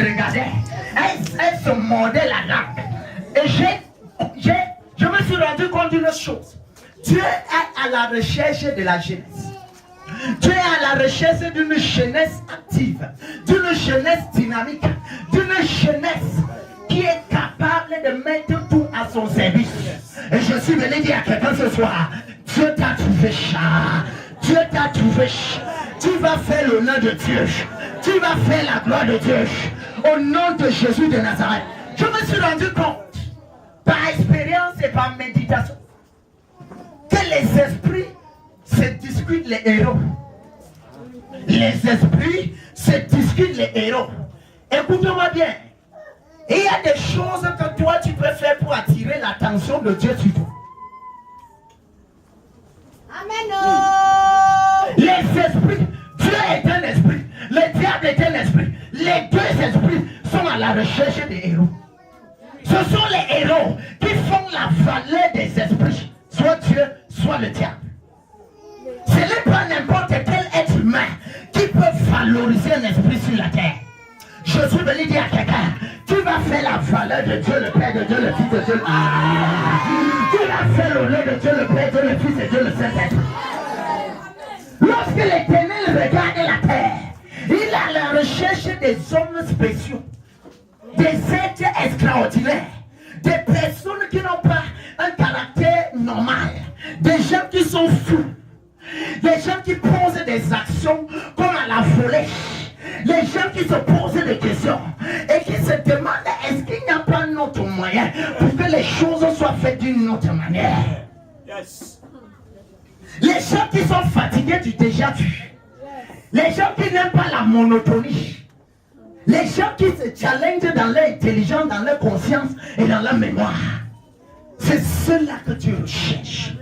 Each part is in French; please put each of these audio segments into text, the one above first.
Regardez, elle se mordait la langue. Et je me suis rendu compte d'une chose. Dieu est à la recherche de la jeunesse. Dieu est à la recherche d'une jeunesse active, d'une jeunesse dynamique, d'une jeunesse qui est capable de mettre tout à son service. Et je suis venu dire à quelqu'un ce soir, Dieu t'a trouvé chat. Dieu t'a trouvé. Tu vas faire l'honneur de Dieu. Tu vas faire la gloire de Dieu. Au nom de Jésus de Nazareth. Je me suis rendu compte, par expérience et par méditation, que les esprits se discutent les héros. Les esprits se discutent les héros. Écoute-moi bien. Il y a des choses que toi tu peux faire pour attirer l'attention de Dieu sur toi. Amen. Les esprits, Dieu est un esprit, le diable est un esprit. Les deux esprits sont à la recherche des héros. Ce sont les héros qui font la valeur des esprits, soit Dieu, soit le diable. Ce n'est pas n'importe quel être humain qui peut valoriser un esprit sur la terre. Je suis venu dire à quelqu'un, tu vas faire la valeur de Dieu le Père, de Dieu le Fils, de Dieu le... Tu vas faire l'honneur de Dieu le Père, Dieu le Fils et Dieu le Saint-Esprit. Lorsque l'Éternel regarde la terre, il est à la recherche des hommes spéciaux, des êtres extraordinaires, des personnes qui n'ont pas un caractère normal, des gens qui sont fous, des gens qui posent des actions comme à la volée, les gens qui se posent des questions et qui se demandent est-ce qu'il n'y a pas un autre moyen pour que les choses soient faites d'une autre manière. Yes. Les gens qui sont fatigués du déjà vu, les gens qui n'aiment pas la monotonie, les gens qui se challengent dans leur intelligence, dans leur conscience et dans leur mémoire, c'est ceux-là que Dieu recherche.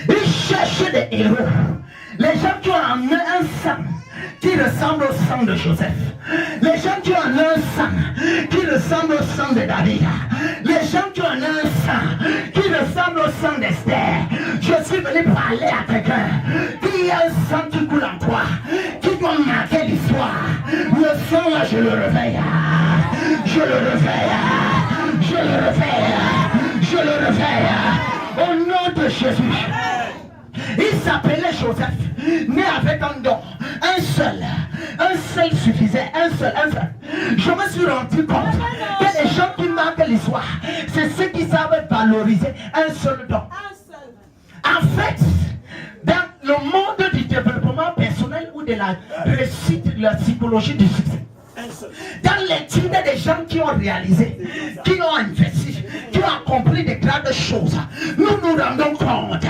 Il cherche des héros, les gens qui ont en eux un sang qui ressemble au sang de Joseph, les gens qui ont en eux un sang qui ressemble au sang de David, les gens qui ont en eux un sang qui ressemble au sang d'Esther. Je suis venu parler à quelqu'un qui a un sang qui coule en toi, qui doit marquer l'histoire. Le sang là, je le réveille, je le réveille, je le réveille, je le réveille, au nom de Jésus. Il s'appelait Joseph, né avec un don, un seul suffisait, un seul. Je me suis rendu compte que les gens qui marquent l'histoire, c'est ceux qui savent valoriser un seul don. En fait, dans le monde du développement personnel ou de la réussite, de la psychologie du succès, dans l'étude des gens qui ont réalisé, qui ont investi, qui ont accompli de grandes choses, nous nous rendons compte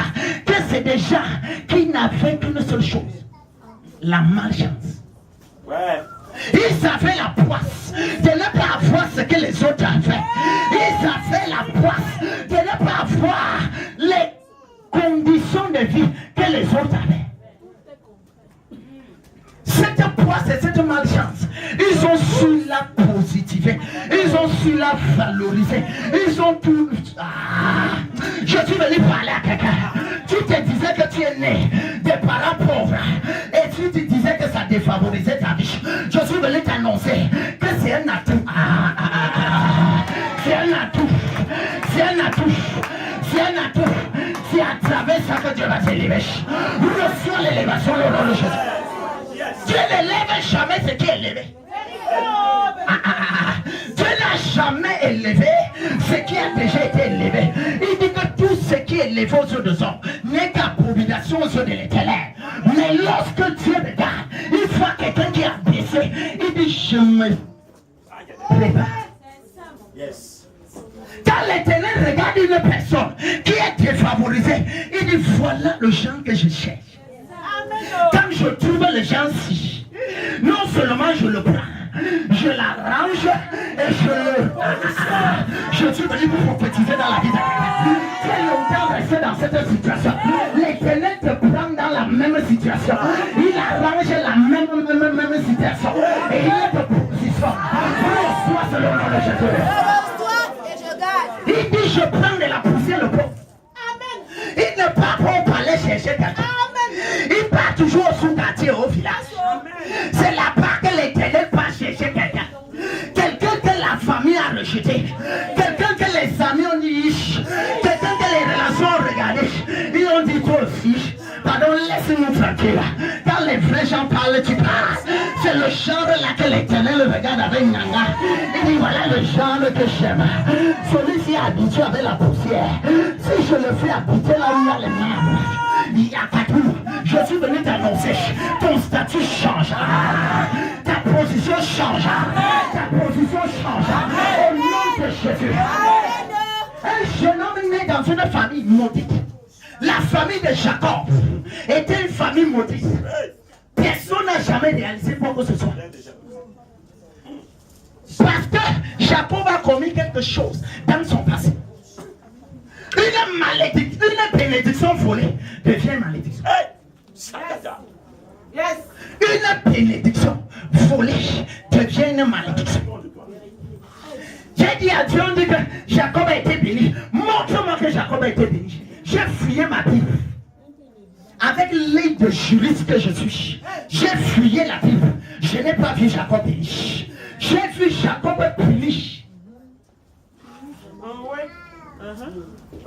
que c'est des gens qui n'avaient qu'une seule chose, la malchance. Ouais. Ils avaient la poisse de ne pas avoir ce que les autres avaient. Ils avaient la poisse de ne pas avoir les conditions de vie que les autres avaient. Cette poisse et cette malchance, ils ont su la positiver, ils ont su la valoriser, ils ont tout... Je suis venu parler à quelqu'un. Tu te disais que tu es né des parents pauvres et tu te disais que ça défavorisait ta vie. Je suis venu t'annoncer que c'est un atout. C'est un atout. C'est un atout. C'est un atout. C'est à travers ça que Dieu va t'élever. Reçois l'élévation au nom de Jésus. Dieu n'élève jamais ce qui est élevé. Dieu n'a jamais élevé ce qui a déjà été élevé. Il dit que tout ce qui est élevé aux yeux des hommes n'est qu'approbation aux yeux de l'Éternel. Mais lorsque Dieu regarde, il voit quelqu'un qui a baissé. Il dit je me prépare. Quand l'Éternel regarde une personne qui est défavorisée, il dit voilà le genre que je cherche. Quand je trouve les gens ci, non seulement je le prends, je l'arrange et je suis venu pour prophétiser dans la vie de quelqu'un. Tu es longtemps resté dans cette situation. L'Éternel te prend dans la même situation. Il arrange la même situation. Et il est de position. Reçois selon le nom de Jésus. Il dit je prends de la poussière le pauvre. Il ne part pas au palais chercher quelqu'un. Il part toujours au sous-quartier au village. C'est là-bas que l'Éternel part chercher quelqu'un. rejeté, quelqu'un que les amis ont dit, quelqu'un que les relations ont regardé, ils ont dit toi aussi, pardon, laisse-nous tranquille. Quand les vrais gens parlent, tu parles. C'est le genre là que l'Éternel regarde avec Nanga. Il dit voilà le genre que j'aime. Celui-ci est habitué avec la poussière. Si je le fais habiter là où il y a les marbres, il n'y a pas tout. Je suis venu t'annoncer, ton statut changera, ta position changera, ta position changera au nom de Jésus. Un jeune homme né dans une famille maudite. La famille de Jacob était une famille maudite. Personne n'a jamais réalisé quoi que ce soit. Parce que Jacob a commis quelque chose dans son passé. Une malédiction, une bénédiction volée devient malédiction. Une bénédiction volée devient une malédiction. J'ai dit à Dieu, on dit que Jacob a été béni. Montre-moi que Jacob a été béni. J'ai fouillé ma Bible. Avec l'œil de juriste que je suis, j'ai fouillé la Bible. Je n'ai pas vu Jacob béni. J'ai vu Jacob puni.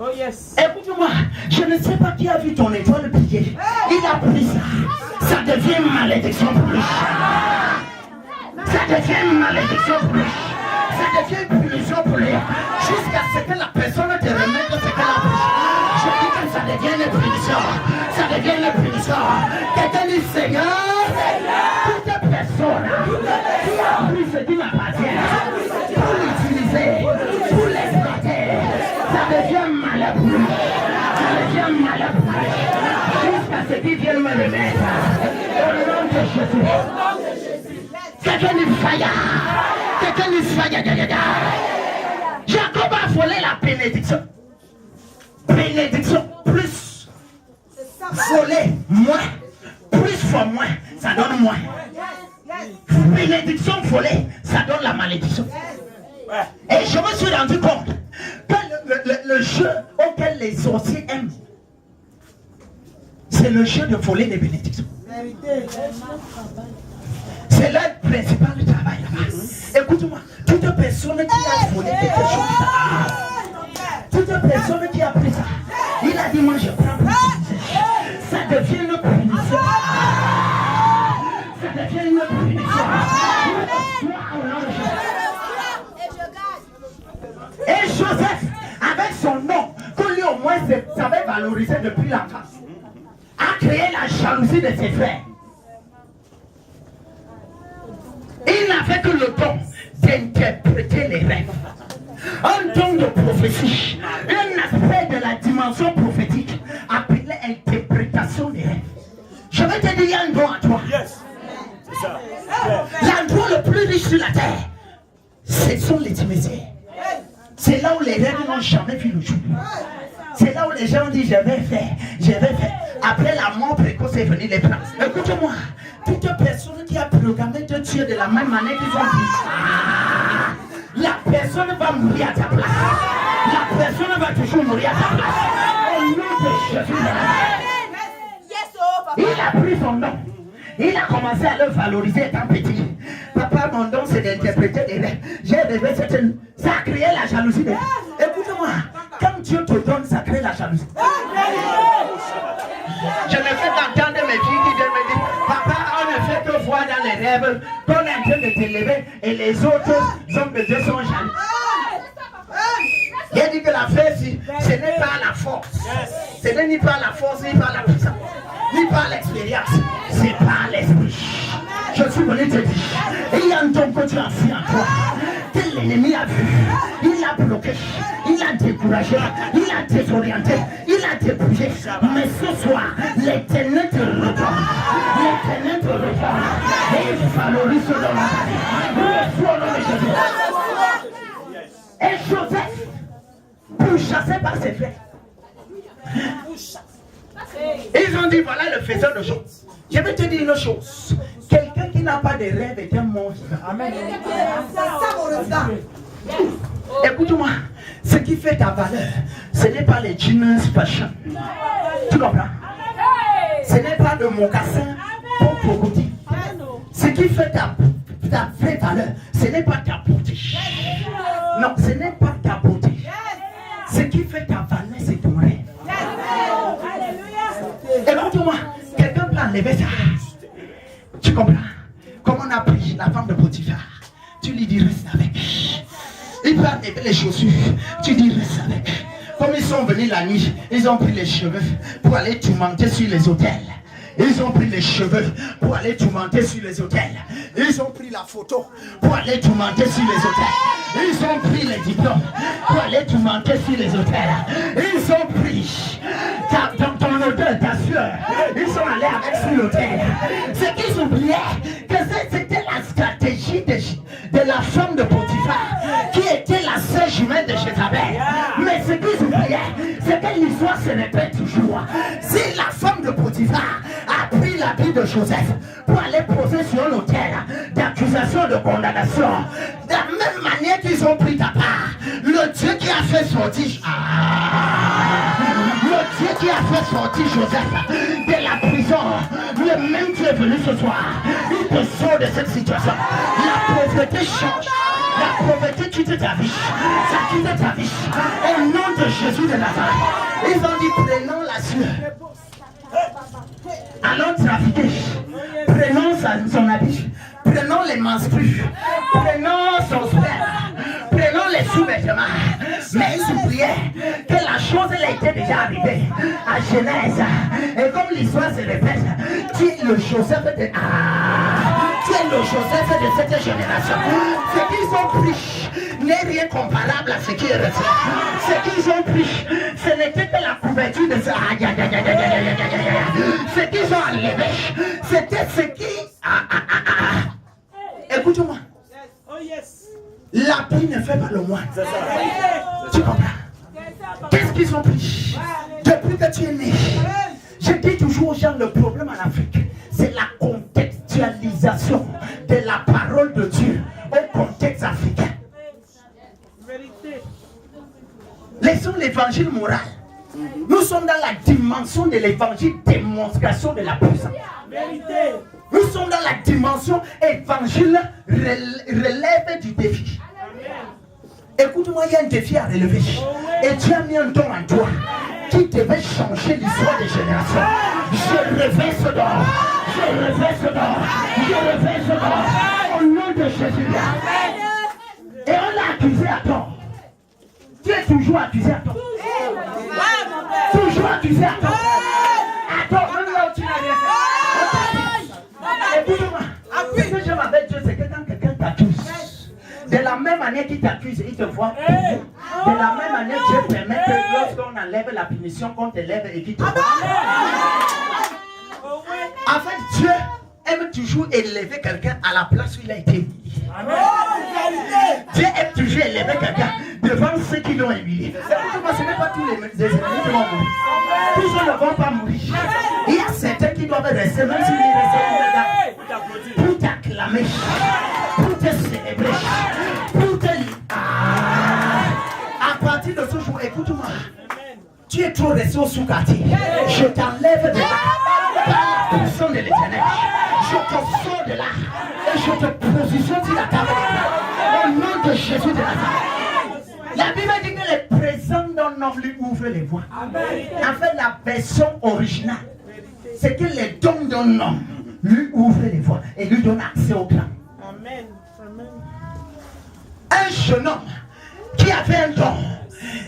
Oh yes. Écoute-moi, je ne sais pas qui a vu ton étoile briller. Il a pris ça. Ça devient malédiction pour lui. Ça devient malédiction pour lui. Ça devient punition pour lui. Jusqu'à ce que la personne te remette ce qu'elle a pris. Je dis que ça devient une punition. Ça devient une punition. Quelqu'un dit Seigneur, toute personne qui a pris ce qui m'appartient pour l'utiliser, pour l'exploiter, ça devient malheur pour lui. Ça devient malheur pour lui. Jusqu'à ce qu'il vienne me remettre. Au nom de Jésus. Quelqu'un dit fire. Quelqu'un dit fire. Jacob a volé la bénédiction. Bénédiction plus. Voler moins. Plus fois moins, ça donne moins. Bénédiction volée, ça donne la malédiction. Et je me suis rendu compte que le jeu auquel les sorciers aiment, c'est le jeu de voler les bénédictions. C'est leur principal travail là-bas. Écoute-moi, toute personne qui a volé quelque chose, toute personne qui a pris ça, il a dit moi je prends pour ça devient une punition. Ça devient une punition. Et Joseph, avec son nom, que lui au moins savait valoriser depuis l'enfance, a créé la jalousie de ses frères. Il n'avait que le don d'interpréter les rêves. Un don de prophétie, un aspect de la dimension prophétique appelé interprétation des rêves. Je vais te dire, il y a un don à toi. L'endroit le plus riche sur la terre, ce sont les cimetières. C'est là où les rêves n'ont jamais vu le jour. C'est là où les gens disent je vais faire. Après la mort précoce est venue les prendre. Écoute-moi, toute personne qui a programmé de tuer de la même manière qu'ils ont dit, la personne va mourir à ta place. La personne va toujours mourir à ta place. Au nom de Jésus. Il a pris son nom. Il a commencé à le valoriser étant petit. Papa, mon don, c'est d'interpréter des rêves. J'ai rêvé ça a créé la jalousie. Écoute-moi, quand Dieu te donne, ça crée la jalousie. Je me fais entendre mes filles qui me disent, papa, on ne fait que voir dans les rêves qu'on est en train de t'élever et les autres hommes de Dieu sont jaloux. Il a dit que la fête, ce n'est pas la force. Ce n'est ni par la force, ni par la puissance, ni par l'expérience. C'est par l'esprit. Je suis venu te dire, il y a un don que tu as fait en toi. Que l'ennemi a vu, il a bloqué, il a découragé, il a désorienté, il a dépouillé. Mais ce soir, l'Éternel te reprend. L'Éternel te reprend. Et il valorise dans la vie. Reçois au nom de Jésus. Et Joseph, pourchassé par ses frères. Ils ont dit voilà le faiseur de choses. Je vais te dire une chose. Quelqu'un qui n'a pas de rêve est un monstre. Amen. Écoute-moi, ce qui fait ta valeur, ce n'est pas les jeans fashion. Tu comprends? Ce n'est pas de mocassin pour crocodile. Ce qui fait ta vraie valeur, ce n'est pas ta beauté. Non, ce n'est pas ta beauté. Ce qui fait ta valeur, c'est ton rêve. Écoute-moi, quelqu'un peut enlever ça. Tu comprends? Comme on a pris la femme de Potiphar, tu lui dis reste avec. Il peut enlever les chaussures, tu dis reste avec. Comme ils sont venus la nuit, ils ont pris les cheveux pour aller tourmenter sur les autels. Ils ont pris les cheveux pour aller tourmenter sur les autels. Ils ont pris la photo pour aller tourmenter sur les autels. Ils ont pris les diplômes pour aller tourmenter sur les autels. Ils ont pris ton odeur, ta sueur. Ils sont allés avec sur l'autel. Ce qu'ils oubliaient, que c'était la stratégie de la femme de Potiphar, qui était la sœur jumelle de Jézabel. Mais ce qu'ils oubliaient, c'est que l'histoire se répète toujours. Si la femme de Potiphar a pris l'habit de Joseph pour aller poser sur l'autel d'accusation, de condamnation, de la même manière qu'ils ont pris ta part, le Dieu qui a fait sortir le Dieu qui a fait sortir Joseph de la prison, le même qui est venu ce soir, il te sort de cette situation. La pauvreté change. La pauvreté quitte ta vie. Ça quitte ta vie. Au nom de Jésus de Nazareth. Ils ont dit prenons la sueur. Allons trafiquer. Prenons son habit. Prenons les menstrues. Prenons son sperme. Prenons les sous-vêtements. Mais ils oubliaient que la chose elle était déjà arrivée à Genèse. Et comme l'histoire se répète, tu es le Joseph de... tu es le Joseph de cette génération. Ce qu'ils ont pris n'est rien comparable à ce qui est resté. Ce qu'ils ont pris, ce n'était que la couverture de ça. Ce qu'ils ont enlevé, c'était ce qui... Écoute-moi. La pluie ne fait pas le moine. Tu comprends? Qu'est-ce qu'ils ont pris depuis que tu es né? Je dis toujours aux gens, le problème en Afrique, c'est la contextualisation de la parole de Dieu au contexte africain. Laissons l'évangile moral. Nous sommes dans la dimension de l'évangile démonstration de la puissance. Nous sommes dans la dimension évangile relève du défi. Écoute-moi, il y a un défi à relever. Et Dieu a mis un don en toi qui devait changer l'histoire des générations. Je revais ce don. Je revais ce don. Je revais ce don. Au nom de Jésus. Et on l'a accusé à tort. Tu es toujours accusé à tort. Toujours accusé à tort. À tort, même là où tu n'as rien fait. Écoute-moi. Ce que j'aime avec Dieu, c'est que quand quelqu'un t'accuse, de la même manière qu'il t'accuse, il te voit. De la même manière, Dieu permet que lorsqu'on enlève la punition, qu'on te lève et qu'il te voit. En fait, Dieu aime toujours élever quelqu'un à la place où il a été humilié. Dieu aime toujours élever quelqu'un devant ceux qui l'ont humilié. Écoute-moi, ce n'est pas tous les ennemis qui vont mourir. Tous ceux ne vont pas mourir. Il y a certains qui doivent rester, même s'ils restent pour t'acclamer, pour te célébrer, pour te... À partir de ce jour, écoute-moi, tu es trop resté au sous-quartier. Je t'enlève de là par la puissance de l'Éternel. Je te sors de là et je te positionne sur la table au nom de Jésus de Nazareth. La Bible dit que les présents d'un homme lui ouvrent les voies. En fait, la version originale, c'est que les dons d'un homme lui ouvrent les voies et lui donnent accès au clan. Amen. Un jeune homme qui avait un don,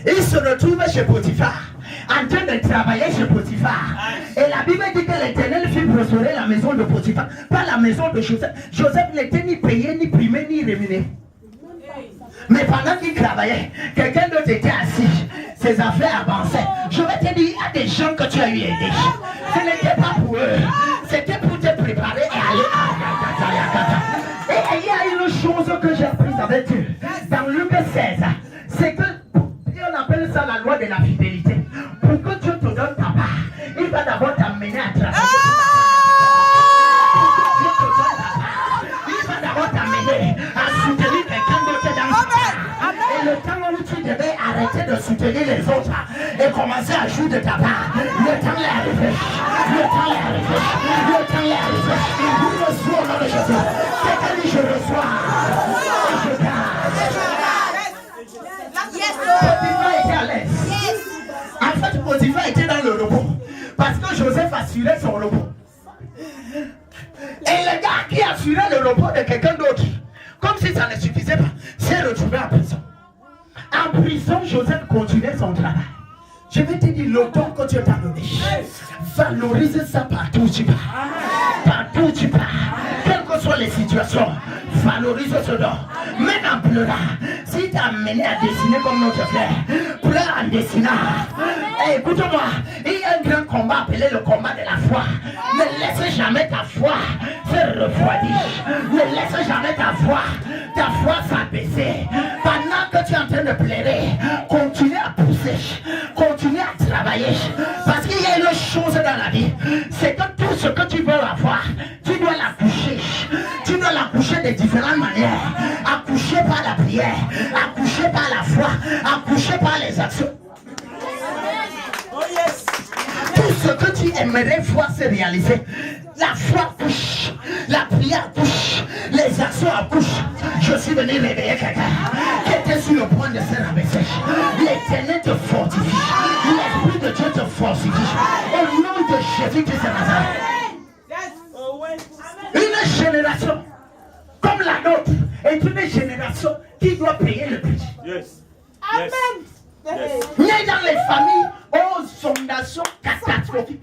il se retrouve chez Potiphar, en train de travailler chez Potiphar. Et la Bible dit que l'Éternel fit prospérer la maison de Potiphar, pas la maison de Joseph. Joseph n'était ni payé, ni primé, ni rémunéré. Mais pendant qu'il travaillait, quelqu'un d'autre était assis, ses affaires avançaient. Je vais te dire, il y a des gens que tu as eu aidés. Ce n'était pas pour eux, c'était pour te préparer et aller à... Et il y a une chose que j'ai apprise avec Dieu dans Luc 16, c'est que on appelle ça la loi de la fidélité. Pour que Dieu te donne ta part, il va d'abord t'amener à travailler. Il va d'abord t'amener à soutenir quelqu'un d'autre dans sa part. Et le temps où tu devais arrêter de soutenir les autres et commencer à jouer de ta part, le temps est arrivé. Le temps est arrivé. Le temps est arrivé. Je reçois au nom de Jésus. C'est que je reçois. Et je garde. assurait son repos. Et le gars qui assurait le repos de quelqu'un d'autre, comme si ça ne suffisait pas, s'est retrouvé en prison. En prison, Joseph continuait son travail. Je vais te dire, le don que Dieu t'a donné, valorise ça partout où tu vas. Partout où tu vas, quelles que soient les situations, valorise ce don. Même en pleurant, si tu as amené à dessiner comme notre frère, pleure en dessinant. Hey, écoute-moi, il y a un grand combat appelé le combat de la foi. Ne laisse jamais ta foi se refroidir. Ne laisse jamais ta foi s'abaisser. Pendant que tu es en train de pleurer, continue à pousser, continue à travailler. Parce qu'il y a une chose dans la vie, c'est que tout ce que tu veux avoir, tu dois l'accoucher. Tu dois l'accoucher de différentes manières. Accoucher par la prière, accoucher par la foi, accoucher par les actions. Tout ce que tu aimerais voir se réaliser, la foi accouche, la prière accouche, les actions accouchent. Je suis venu réveiller quelqu'un qui était sur le point de se rabaisser. L'Éternel te fortifie, l'Esprit de Dieu te fortifie. Au nom de Jésus-Christ de Nazareth. Une génération comme la nôtre est une génération qui doit payer le prix. Amen. Né dans les familles aux fondations catastrophiques.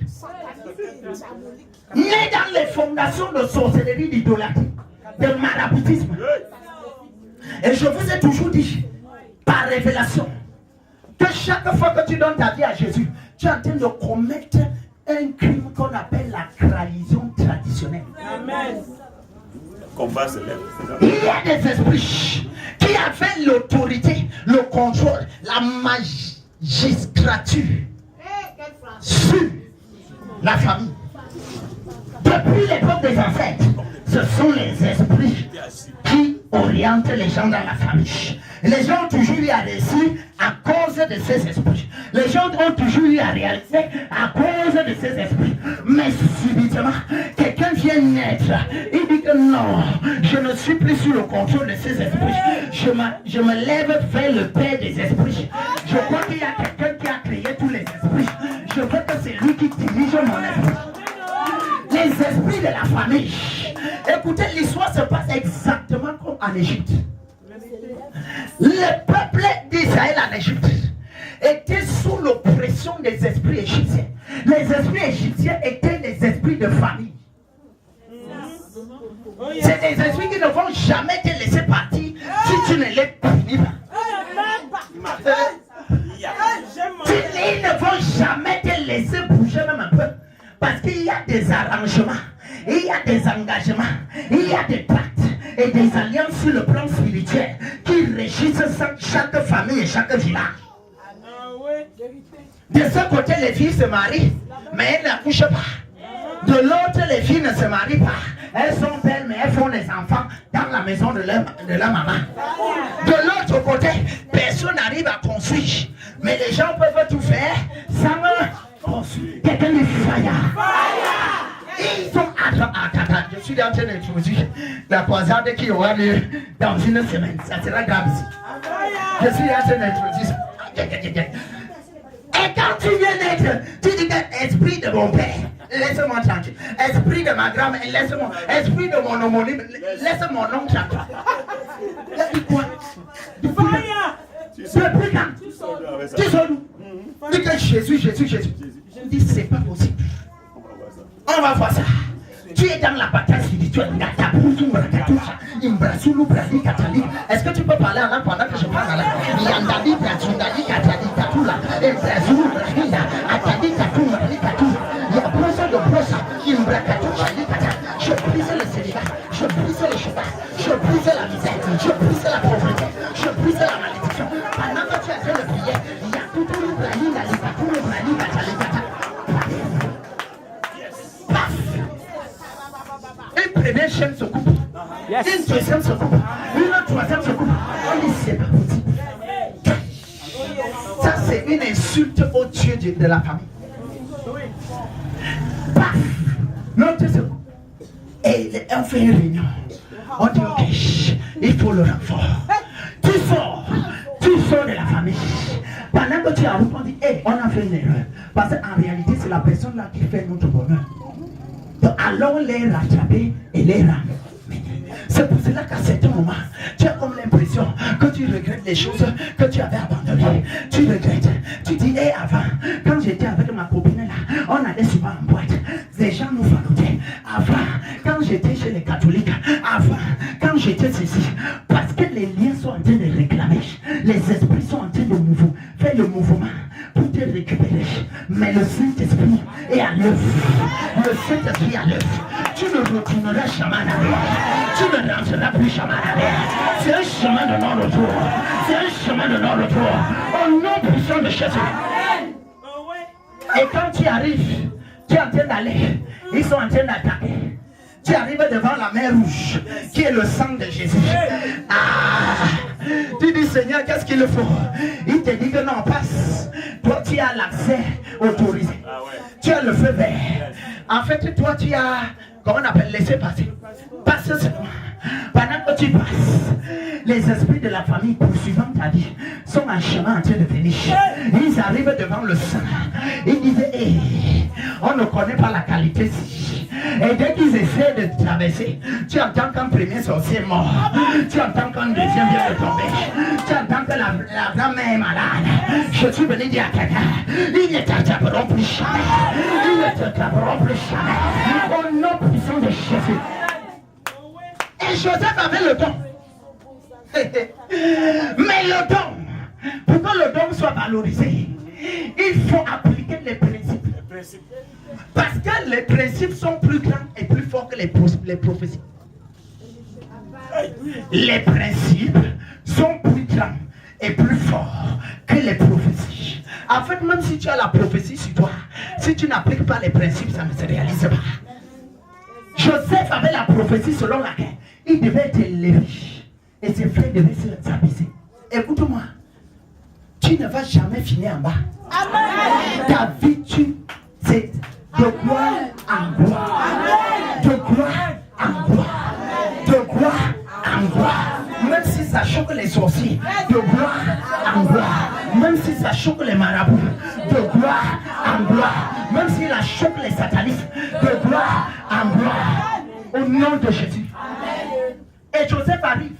Né dans les fondations de sorcellerie, d'idolâtrie, de maraboutisme. Et je vous ai toujours dit, par révélation, que chaque fois que tu donnes ta vie à Jésus, tu es en train de commettre un crime qu'on appelle la trahison traditionnelle. Amen. Il y a des esprits qui avaient l'autorité, le contrôle, la magistrature sur la famille. Depuis l'époque des ancêtres, ce sont les esprits qui orientent les gens dans la famille. Les gens ont toujours eu à réussir à cause de ces esprits. Les gens ont toujours eu à réaliser à cause de ces esprits. Mais subitement, quelqu'un vient naître. Il dit que non, je ne suis plus sous le contrôle de ces esprits. Je me lève vers le Père des esprits. Je crois qu'il y a quelqu'un qui a créé tous les esprits. Je veux que c'est lui qui dirige mon esprit. Les esprits de la famille. Écoutez, l'histoire se passe exactement comme en Égypte. Le peuple d'Israël en Égypte était sous l'oppression des esprits égyptiens. Les esprits égyptiens étaient des esprits de famille. C'est des esprits qui ne vont jamais te laisser partir si tu ne les punis pas. Ils ne vont jamais te laisser bouger même un peu. Parce qu'il y a des arrangements, il y a des engagements, il y a des pactes et des alliances sur le plan spirituel qui régissent chaque famille et chaque village. De ce côté, les filles se marient, mais elles n'accouchent pas. De l'autre, les filles ne se marient pas. Elles sont belles, mais elles font les enfants dans la maison de leur maman. De l'autre côté, personne n'arrive à construire. Mais les gens peuvent tout faire sans construire. Quelqu'un dit fire. Ils sont attends. Je suis en train d'introduire la croisade qui aura lieu dans une semaine. Ça sera grave ici. Je suis en train d'introduire ça. Et quand tu viens naître, tu dis que esprit de mon père, laisse-moi tranquille. Esprit de ma grand-mère, laisse-moi. Esprit de mon homonyme, laisse mon nom tranquille. Tu dis quoi? Depuis quand? Tu sors d'où? Dis que Jésus. Je dis c'est pas possible. On va voir ça. Tu es dans la bataille spirituelle. Est-ce que tu peux parler en langue pendant que je parle en langue? Je brise le Sénégal, je brise le chemin, je brise la misère, je brise la pauvreté, je brise la malédiction. Pendant que tu es en train de prier, il y a tout le brani, la libatou, le brani, la talikata. Paf! Une première chaîne se coupe, une deuxième se coupe, une troisième se coupe. On dit c'est pas possible. Ça c'est une insulte au Dieu de la famille. Paf! Notre secours. Et on fait une réunion. On dit ok, il faut le renfort. Tu sors de la famille. Pendant que tu as répondu, hey, on a fait une erreur. Parce qu'en réalité, c'est la personne là qui fait notre bonheur. Donc allons les rattraper et les ramener. C'est pour cela qu'à certains moments, tu as comme l'impression que tu regrettes les choses que tu avais abandonnées. Tu regrettes. Tu dis, hé, avant, quand j'étais avec ma copine là, on allait souvent en boîte. Les gens nous falotaient. Avant, quand j'étais chez les catholiques, avant, quand j'étais ceci. Parce que les liens sont en train de réclamer. Les esprits sont en train de faire le mouvement pour te récupérer. Mais le Saint-Esprit est à l'œuvre. Le Saint-Esprit est à l'œuvre. Tu ne retourneras jamais en arrière. Tu ne rentreras plus jamais en arrière. C'est un chemin de non-retour. C'est un chemin de non-retour. Au nom puissant de Jésus. Et quand tu arrives, tu es en train d'aller. Ils sont en train d'attaquer. Tu arrives devant la mer rouge, qui est le sang de Jésus. Tu dis, Seigneur, qu'est-ce qu'il faut? Il te dit que non, passe. Toi, tu as l'accès autorisé. Tu as le feu vert. En fait, toi, tu as, comment on appelle, laissé passer. Passe seulement. Pendant que tu passes, les esprits de la famille poursuivant ta vie sont en chemin en train de venir. Ils arrivent devant le sang. Ils disent, hey, on ne connaît pas la qualité si. Et dès qu'ils essaient de traverser, tu entends qu'un premier sorcier est mort. Tu entends qu'un deuxième vient de tomber. Tu entends que la grand-mère est malade. Je suis venu dire à quelqu'un, ils ne t'attraperont plus jamais. Ils ne t'attraperont plus jamais. Au nom puissant de Jésus. Et Joseph avait le don. Mais le don, pour que le don soit valorisé, il faut appliquer les principes. Parce que les principes sont plus grands et plus forts que les prophéties. Les principes sont plus grands et plus forts que les prophéties. En fait, même si tu as la prophétie sur toi, si tu n'appliques pas les principes, ça ne se réalise pas. Joseph avait la prophétie selon laquelle il devait être élevé et ses frères devaient s'abaisser. Écoute-moi, tu ne vas jamais finir en bas. Amen. Ta vie, c'est de gloire en gloire. De gloire en gloire. De gloire en gloire. Même si ça choque les sorciers, de gloire en gloire. Même si ça choque les marabouts, de gloire en gloire. Même si ça choque les satanistes, de gloire en gloire. Au nom de Jésus. Et Joseph arrive.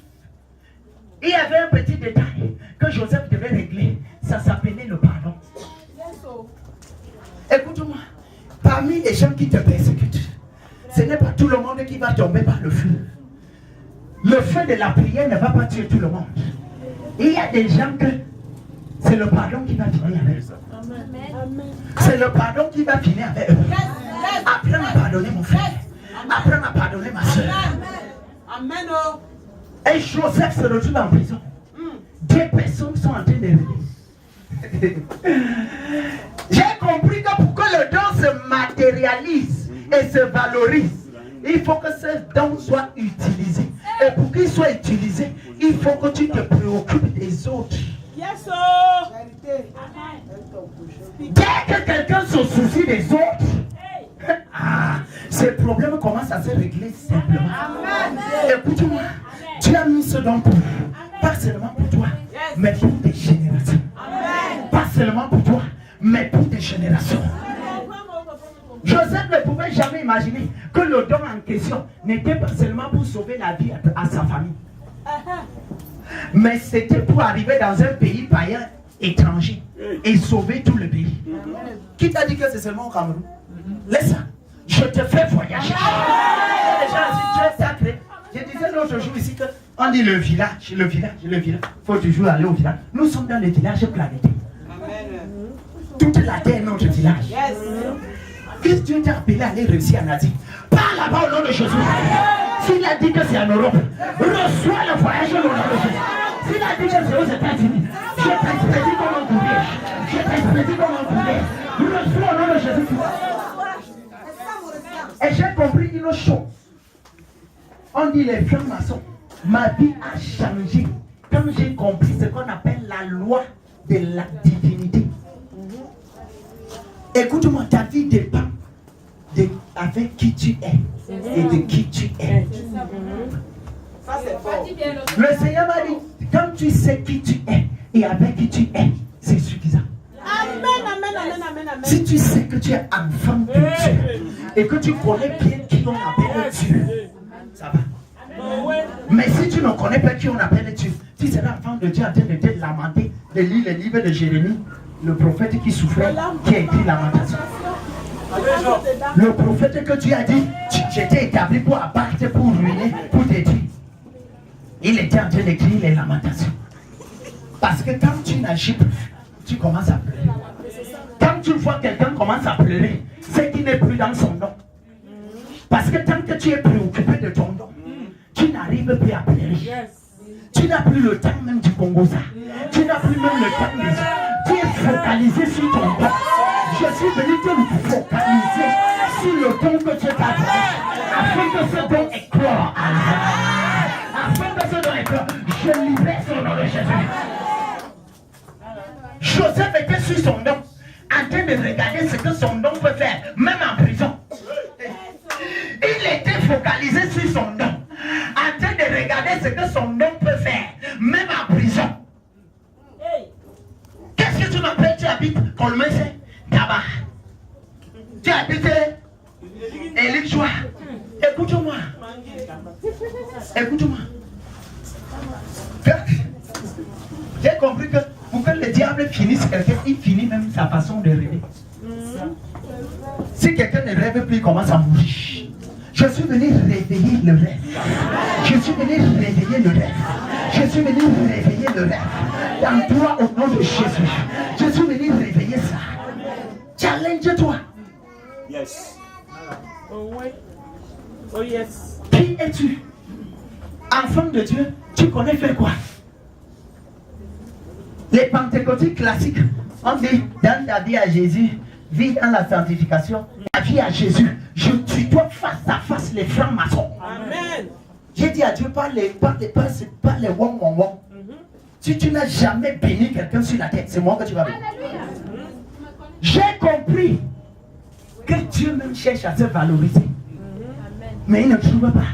Il y avait un petit détail que Joseph devait régler. Ça s'appelait le pardon. Écoute-moi. Parmi les gens qui te persécutent, ce n'est pas tout le monde qui va tomber par le feu. Le feu de la prière ne va pas tuer tout le monde. Il y a des gens que c'est le pardon qui va finir avec eux. C'est le pardon qui va finir avec eux. Apprends à pardonner mon frère. Apprends à pardonner ma soeur. Amen. Et Joseph se retrouve en prison. Deux personnes sont en train de rêver. J'ai compris que pour que le don se matérialise et se valorise, il faut que ce don soit utilisé. Et pour qu'il soit utilisé, il faut que tu te préoccupes des autres. Yes, Dès que quelqu'un se soucie des autres, ces problèmes commencent à se régler simplement. Écoute-moi, tu as mis ce don pour pas seulement pour toi, mais pour tes générations. Pas seulement pour toi, mais pour tes générations. Joseph ne pouvait jamais imaginer que le don en question n'était pas seulement pour sauver la vie à sa famille, mais c'était pour arriver dans un pays païen étranger et sauver tout le pays. Qui t'a dit que c'est seulement au Cameroun? Laisse ça. Je te fais voyager. Déjà, si tu es sacré. Je disais l'autre jour ici qu'on dit le village. Il faut toujours aller au village. Nous sommes dans le village planétaire. Toute la terre est notre village. Qu'est-ce que Dieu t'a appelé à aller réussir en Asie? Parle là-bas au nom de Jésus. S'il a dit que c'est en Europe, reçois le voyage au nom de Jésus. S'il a dit que c'est aux États-Unis, je t'expédie comme un courrier. Je t'expédie comme un courrier. Reçois au nom de Jésus. Et j'ai compris une chose. On dit les francs-maçons. Ma vie a changé quand j'ai compris ce qu'on appelle la loi de la divinité. Écoute-moi, ta vie dépend avec qui tu es et de qui tu es. Le Seigneur m'a dit, quand tu sais qui tu es et avec qui tu es, c'est suffisant. Si tu sais que tu es enfant de Dieu et que tu connais bien qui on appelle Dieu, ça va. Mais si tu ne connais pas qui on appelle Dieu, tu seras enfant de Dieu en train de te lamenter, de lire le livre de Jérémie, le prophète qui souffrait, qui a écrit lamentation. Le prophète que tu as dit, j'étais établi pour abattre, pour ruiner, pour détruire. Il était en train d'écrire les lamentations. Parce que quand tu n'agis plus, tu commences à pleurer. Quand tu vois quelqu'un commence à pleurer, c'est qu'il n'est plus dans son nom. Parce que tant que tu es préoccupé de ton nom, tu n'arrives plus à pleurer. Tu n'as plus le temps même du Congosa. Tu n'as plus même le temps des autres. Tu es focalisé sur ton don. Je suis venu te focaliser sur le don que Dieu t'a donné. Afin que ce don éclore à la. Afin que ce don éclore. Je libère son nom de Jésus. Joseph était sur son don, en train de regarder ce que son don peut faire, même en prison. Il était focalisé sur son don, en train de regarder ce que son don peut faire, même en prison. Qu'est-ce que tu m'appelles? Tu habites Colmese, Tabac. Tu habites Elikchoua. Écoute-moi. Écoute-moi. J'ai compris que pour que le diable finisse quelqu'un, il finit même sa façon de rêver. Si quelqu'un ne rêve plus, il commence à mourir. Je suis venu réveiller le rêve. Je suis venu réveiller le rêve. Je suis venu réveiller le rêve. Dans toi, au nom de Jésus. Je suis venu réveiller ça. Challenge-toi. Yes. Oh oui. Oh yes. Qui es-tu? Enfant de Dieu, tu connais faire quoi? Les pentecôtiques classiques ont dit dans ta vie à Jésus, vis dans la sanctification, la vie à Jésus. Je tutoie face à face les francs-maçons. Amen. J'ai dit à Dieu, pas les wong. Si tu n'as jamais béni quelqu'un sur la tête, c'est moi que tu vas bénir. J'ai compris que Dieu même cherche à se valoriser. Mais il ne trouve pas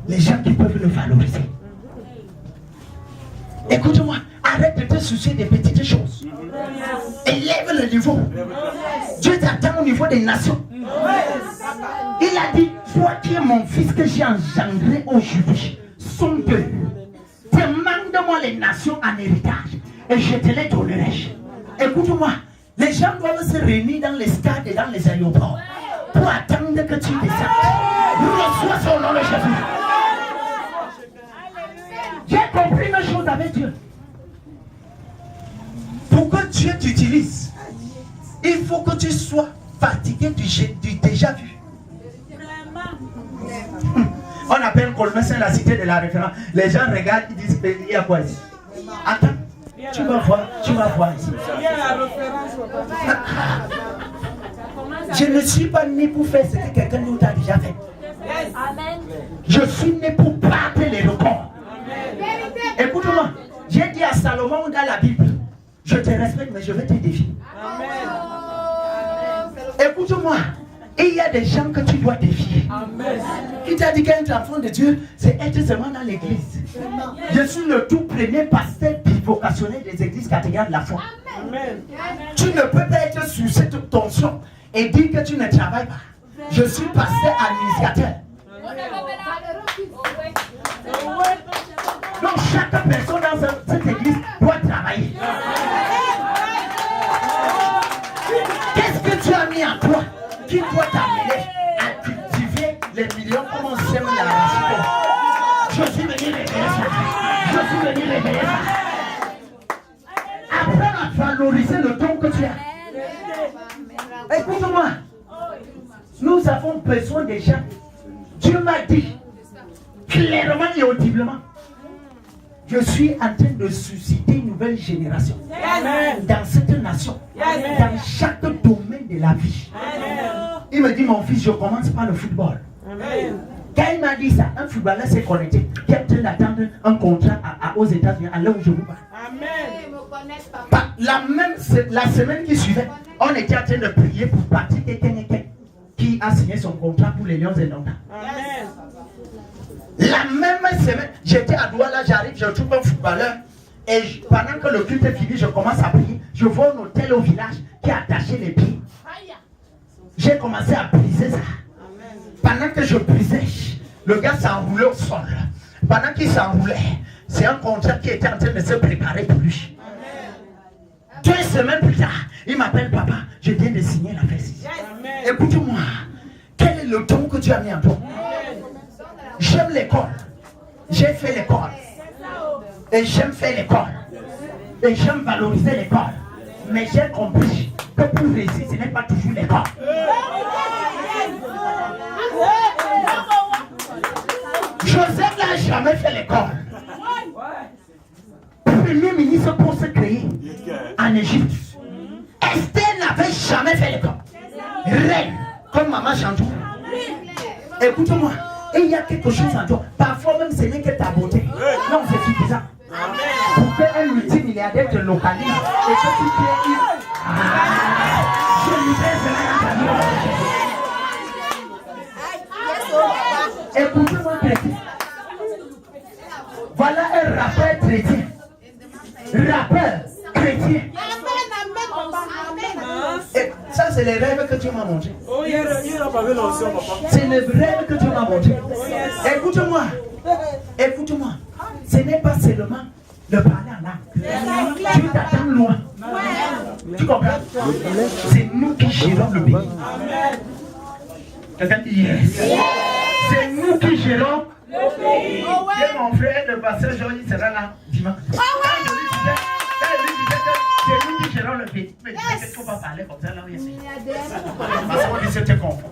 les gens qui peuvent le valoriser. Écoute-moi, arrête de te soucier des petites choses. Élève le niveau. Dieu t'attend au niveau des nations. Il a dit, toi qui es mon fils que j'ai engendré aujourd'hui, sont deux. Demande-moi les nations en héritage et je te les donnerai. Écoute-moi, les gens doivent se réunir dans les stades et dans les aéroports pour attendre que tu descendes. Reçois son nom de Jésus. J'ai compris une chose avec Dieu. Pour que Dieu t'utilise, il faut que tu sois fatigué du déjà vu. On appelle Colmese la cité de la référence. Les gens regardent, ils disent, il y a quoi ici? Attends, tu vas voir ici. Je ne suis pas né pour faire ce que quelqu'un d'autre a déjà fait. Je suis né pour battre les records. Écoute-moi, j'ai dit à Salomon dans la Bible, je te respecte, mais je vais te défier. Écoute-moi, il y a des gens que tu dois défier. Qui t'a dit qu'être enfant de Dieu, c'est être seulement dans l'église? Je suis le tout premier pasteur bivocationnel des églises cathédrales de la foi. Tu ne peux pas être sous cette tension et dire que tu ne travailles pas. Je suis pasteur administrateur. Donc chaque personne dans cette église doit travailler. Qu'est-ce que tu as mis en toi qui doit t'amener à cultiver les millions comme on sème la racine? Je suis venu réveiller ça. Je suis venu réveiller ça. Apprends à valoriser le don que tu as. Écoute-moi. Nous avons besoin des gens. Dieu m'a dit clairement et audiblement, je suis en train de susciter une nouvelle génération dans cette nation, dans chaque domaine de la vie. Il me dit, mon fils, je commence par le football. Quand il m'a dit ça, un footballeur s'est connecté, qui est en train d'attendre un contrat aux États-Unis, à là où je vous parle. La semaine qui suivait, on était en train de prier pour Patrick Ekeneke, qui a signé son contrat pour les Lions et Nonda. La même semaine, j'étais à Douala, j'arrive, je trouve un footballeur. Et pendant que le culte est fini, je commence à prier. Je vois un hôtel au village qui qui attachait les pieds. J'ai commencé à briser ça. Pendant que je brisais, le gars s'enroulait au sol. Pendant qu'il s'enroulait, c'est un contrat qui était en train de se préparer pour lui. 2 semaines plus tard, il m'appelle papa, je viens de signer la fesse. Écoute-moi, quel est le don que tu as mis en toi? J'aime l'école. J'ai fait l'école. Et j'aime faire l'école. Et j'aime valoriser l'école. Mais j'ai compris que pour réussir, ce n'est pas toujours l'école. Joseph n'a jamais fait l'école. Premier ministre pour se créer en Égypte. Esther n'avait jamais fait l'école. Reine, comme maman Chantou. Écoute-moi, il y a quelque chose en toi. Parfois même ce n'est que ta beauté. Non, c'est suffisant. Pour qu'un multimilliardaire te localise et que tu crées une... Je libère cela dans ta vie. Écoutez-moi, chrétien. Voilà un rappeur chrétien. Rappeur chrétien. Et ça, c'est les rêves que tu m'as montrés. C'est les rêves que tu m'as montrés. Écoute-moi. Écoute-moi. Ce n'est pas seulement de parler en langue. Tu t'attends loin. Tu comprends? C'est nous qui gérons le pays. Quelqu'un dit yes. C'est nous qui gérons le pays. Et mon frère, le pasteur Johnny sera là dimanche. Quand je lui disais que c'est nous qui gérons le pays. Mais il disait qu'il ne faut pas parler comme ça là où il est. Parce qu'on dit que tu confonds.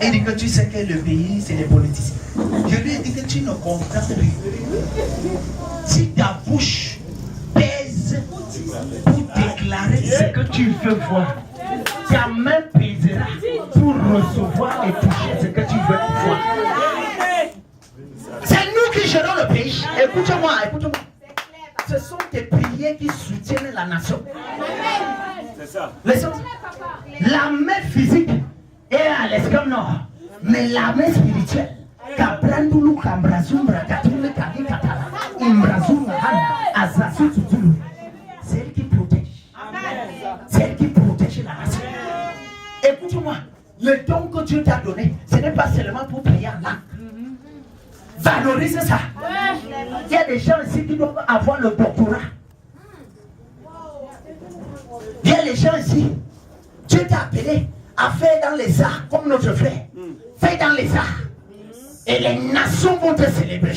Il dit que tu sais que le pays, c'est les politiciens. Je lui ai dit que tu ne comprends plus. Si ta bouche pèse pour déclarer ce que tu veux voir, ta main pèsera pour recevoir et toucher ce que tu veux voir. C'est nous qui gérons le pays. Écoute-moi, écoute-moi. Ce sont tes prières qui soutiennent la nation. C'est ça. La main physique est à l'escam nord, mais la main spirituelle, c'est elle qui protège. C'est elle qui protège la nation. Écoute-moi, le don que Dieu t'a donné, ce n'est pas seulement pour prier en langue. Valorise ça. Il y a des gens ici qui doivent avoir le doctorat. Il y a des gens ici, Dieu t'a appelé à faire dans les arts, comme notre frère. Fais dans les arts. Et les nations vont te célébrer.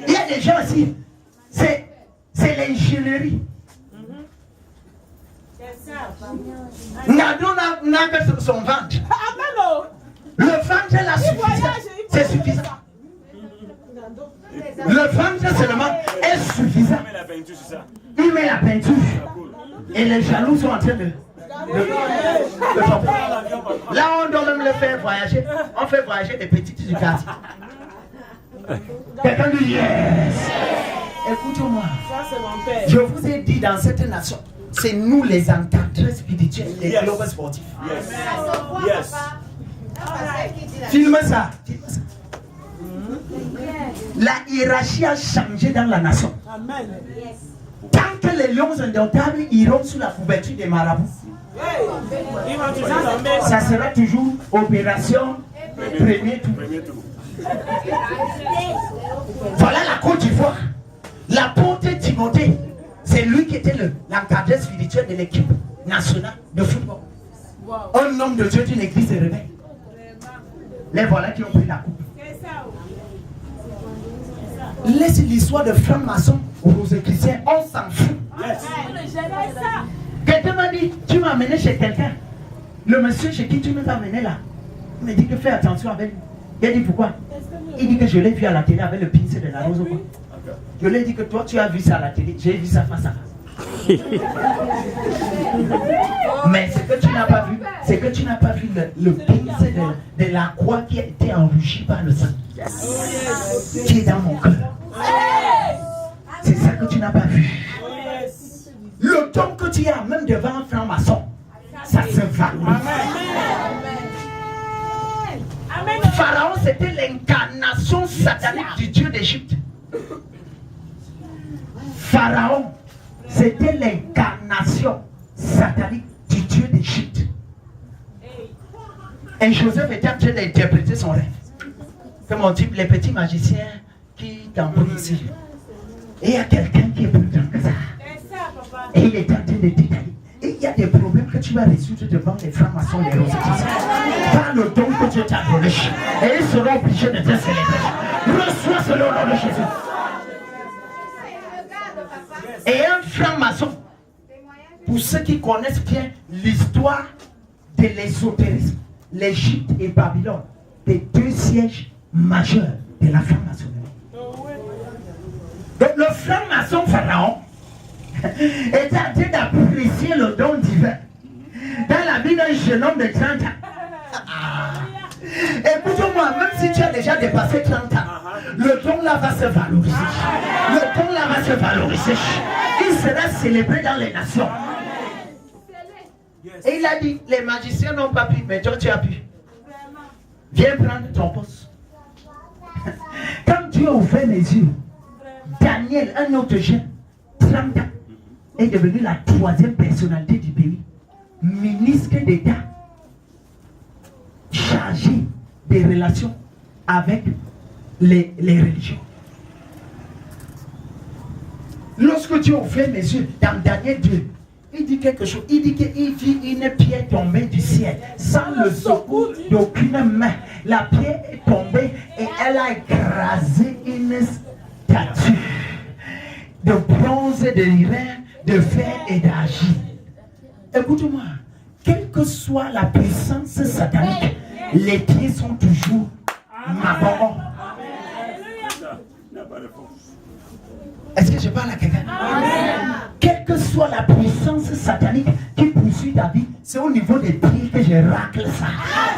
Il y a des gens ici, c'est l'ingénierie. Nado n'a que son ventre. Le ventre là suffisant. C'est suffisant. Le ventre seulement est suffisant. Il met la peinture. Et les jaloux sont en train de là, on doit même le faire voyager. On fait voyager des petites du quartier. Quelqu'un dit yes. Écoute-moi. Je vous ai dit dans cette nation, c'est nous les encadreurs spirituels, les globes sportifs. Yes. Filme ça. La hiérarchie a changé dans la nation. Tant que les lions indomptables iront sous la couverture des marabouts, ça sera toujours opération premier tour. Voilà la Côte d'Ivoire. L'apôtre Timothée, c'est lui qui était l'encadreur spirituel de l'équipe nationale de football. Un homme de Dieu d'une église de réveil. Les voilà qui ont pris la coupe. Laisse l'histoire de francs-maçons aux chrétiens, on s'en fout. Quelqu'un m'a dit, tu m'as amené chez quelqu'un. Le monsieur chez qui tu m'as amené là, il me dit que fais attention avec lui. Il a dit pourquoi? Il dit que je l'ai vu à la télé avec le pinceau de la rose. Je lui ai dit que toi tu as vu ça à la télé, j'ai vu ça face à face. Mais ce que tu n'as pas vu, c'est que tu n'as pas vu le pinceau de la croix qui a été enrougi par le sang. Qui est dans mon cœur. C'est ça que tu n'as pas vu. Le don que tu as, même devant un franc-maçon, ça se valorise. Pharaon, c'était l'incarnation satanique du Dieu d'Égypte. Pharaon, c'était l'incarnation satanique du Dieu d'Égypte. Et Joseph était en train d'interpréter son rêve. Comme on dit, les petits magiciens qui t'envoient ici. Et il y a quelqu'un qui est plus grand que ça. Et il est en train de détailler. Et il y a des problèmes que tu vas résoudre devant les francs-maçons, les rosetiers. Par le don que Dieu t'a donné. Et ils seront obligés de te célébrer. Reçois selon le nom de Jésus. Et un franc-maçon, pour ceux qui connaissent bien l'histoire de l'ésotérisme, l'Égypte et Babylone, les deux sièges majeurs de la franc-maçonnerie. Donc le franc-maçon Pharaon est en train d'apprécier le don divin dans la vie d'un jeune homme de 30 ans. Écoute-moi, même si tu as déjà dépassé 30 ans, le don là va se valoriser. Le don là va se valoriser. Il sera célébré dans les nations. Et il a dit, les magiciens n'ont pas pu, mais toi tu as pu. Viens prendre ton poste. Quand Dieu a ouvert les yeux, Daniel, un autre jeune, 30 ans, est devenu la troisième personnalité du pays. Ministre d'État, chargé des relations avec les religions. Lorsque Dieu a ouvert mes yeux, dans Daniel 2, il dit quelque chose. Il dit qu'il vit une pierre tombée du ciel, sans le secours d'aucune main. La pierre est tombée et elle a écrasé une statue de bronze, de rein, de fer et d'argile. Écoute-moi, quelle que soit la puissance satanique, les pieds sont toujours mabons. Est-ce que je parle à quelqu'un? Quelle que soit la puissance satanique qui poursuit ta vie, c'est au niveau des pieds que je racle ça.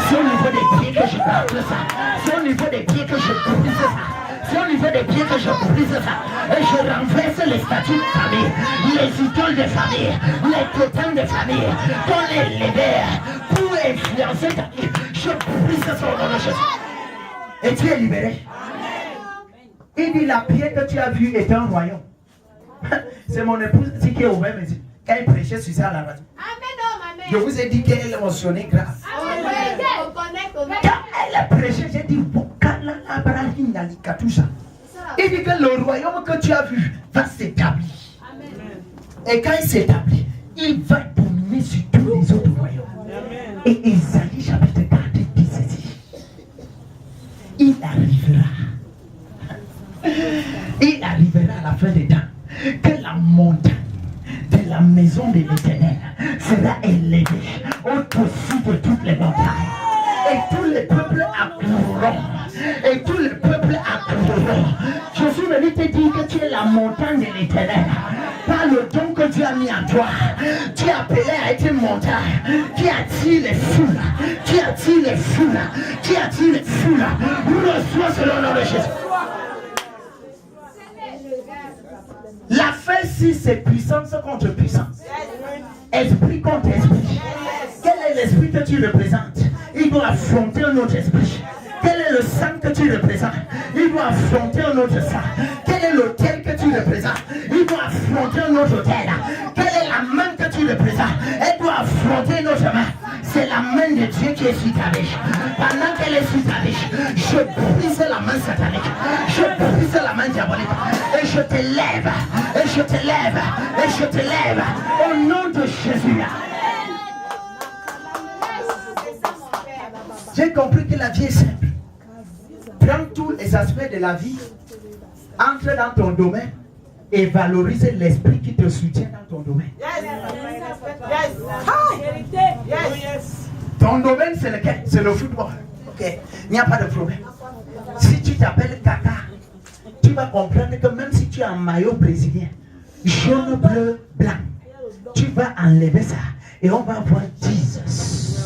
C'est au niveau des pieds que je racle ça. C'est au niveau des pieds que je brise ça. C'est au niveau des pieds que je brise ça. Et je renverse les statues de famille, les idoles de famille, les totems de famille, qu'on les libère pour influencer ta vie. Je brise ça au nom de Jésus. Et tu es libéré. Il dit la pierre que tu as vue est un royaume. C'est mon épouse qui est ouvert mes yeux. Quand il prêchait sur ça à la radio. Je vous ai dit qu'elle est émotionnée grave. Quand elle a prêché, j'ai dit il dit que le royaume que tu as vu va s'établir. Et quand il s'établit, il va dominer sur tous les autres royaumes. Et Isaïe chapitre 4 dit ceci. Il arrivera à la fin des temps que la montagne de la maison de l'Éternel sera élevée au-dessus de toutes les montagnes. Et tous les peuples accourront. Et tous les peuples accourront. Je suis venu te dire que tu es la montagne de l'Éternel. Par le don que Dieu a mis en toi, tu es appelé à être une montagne qui attire les foules. Qui attire les foules. Qui attire les foules. Reçois selon le nom de Jésus. L'affaire si c'est puissance contre puissance. Esprit contre esprit. Quel est l'esprit que tu représentes? Il doit affronter un autre esprit. Quel est le sang que tu représentes? Il doit affronter un autre sang. Quel est l'autel que tu représentes? Il doit affronter un autre autel. Quelle est la main que tu représentes? Elle doit affronter une autre main. C'est la main de Dieu qui est sur ta vie. Pendant qu'elle est sur ta vie, je brise la main satanique. Je brise la main diabolique. Et je te lève. Et je te lève. Et je te lève. Au nom de Jésus. J'ai compris que la vie est simple. Prends tous les aspects de la vie, entre dans ton domaine et valorise l'esprit qui te soutient dans ton domaine. Ton domaine, c'est lequel? C'est le football. Ok, il n'y a pas de problème. Si tu t'appelles Kaka, tu vas comprendre que même si tu as un maillot brésilien, jaune, bleu, blanc, tu vas enlever ça et on va voir Jesus.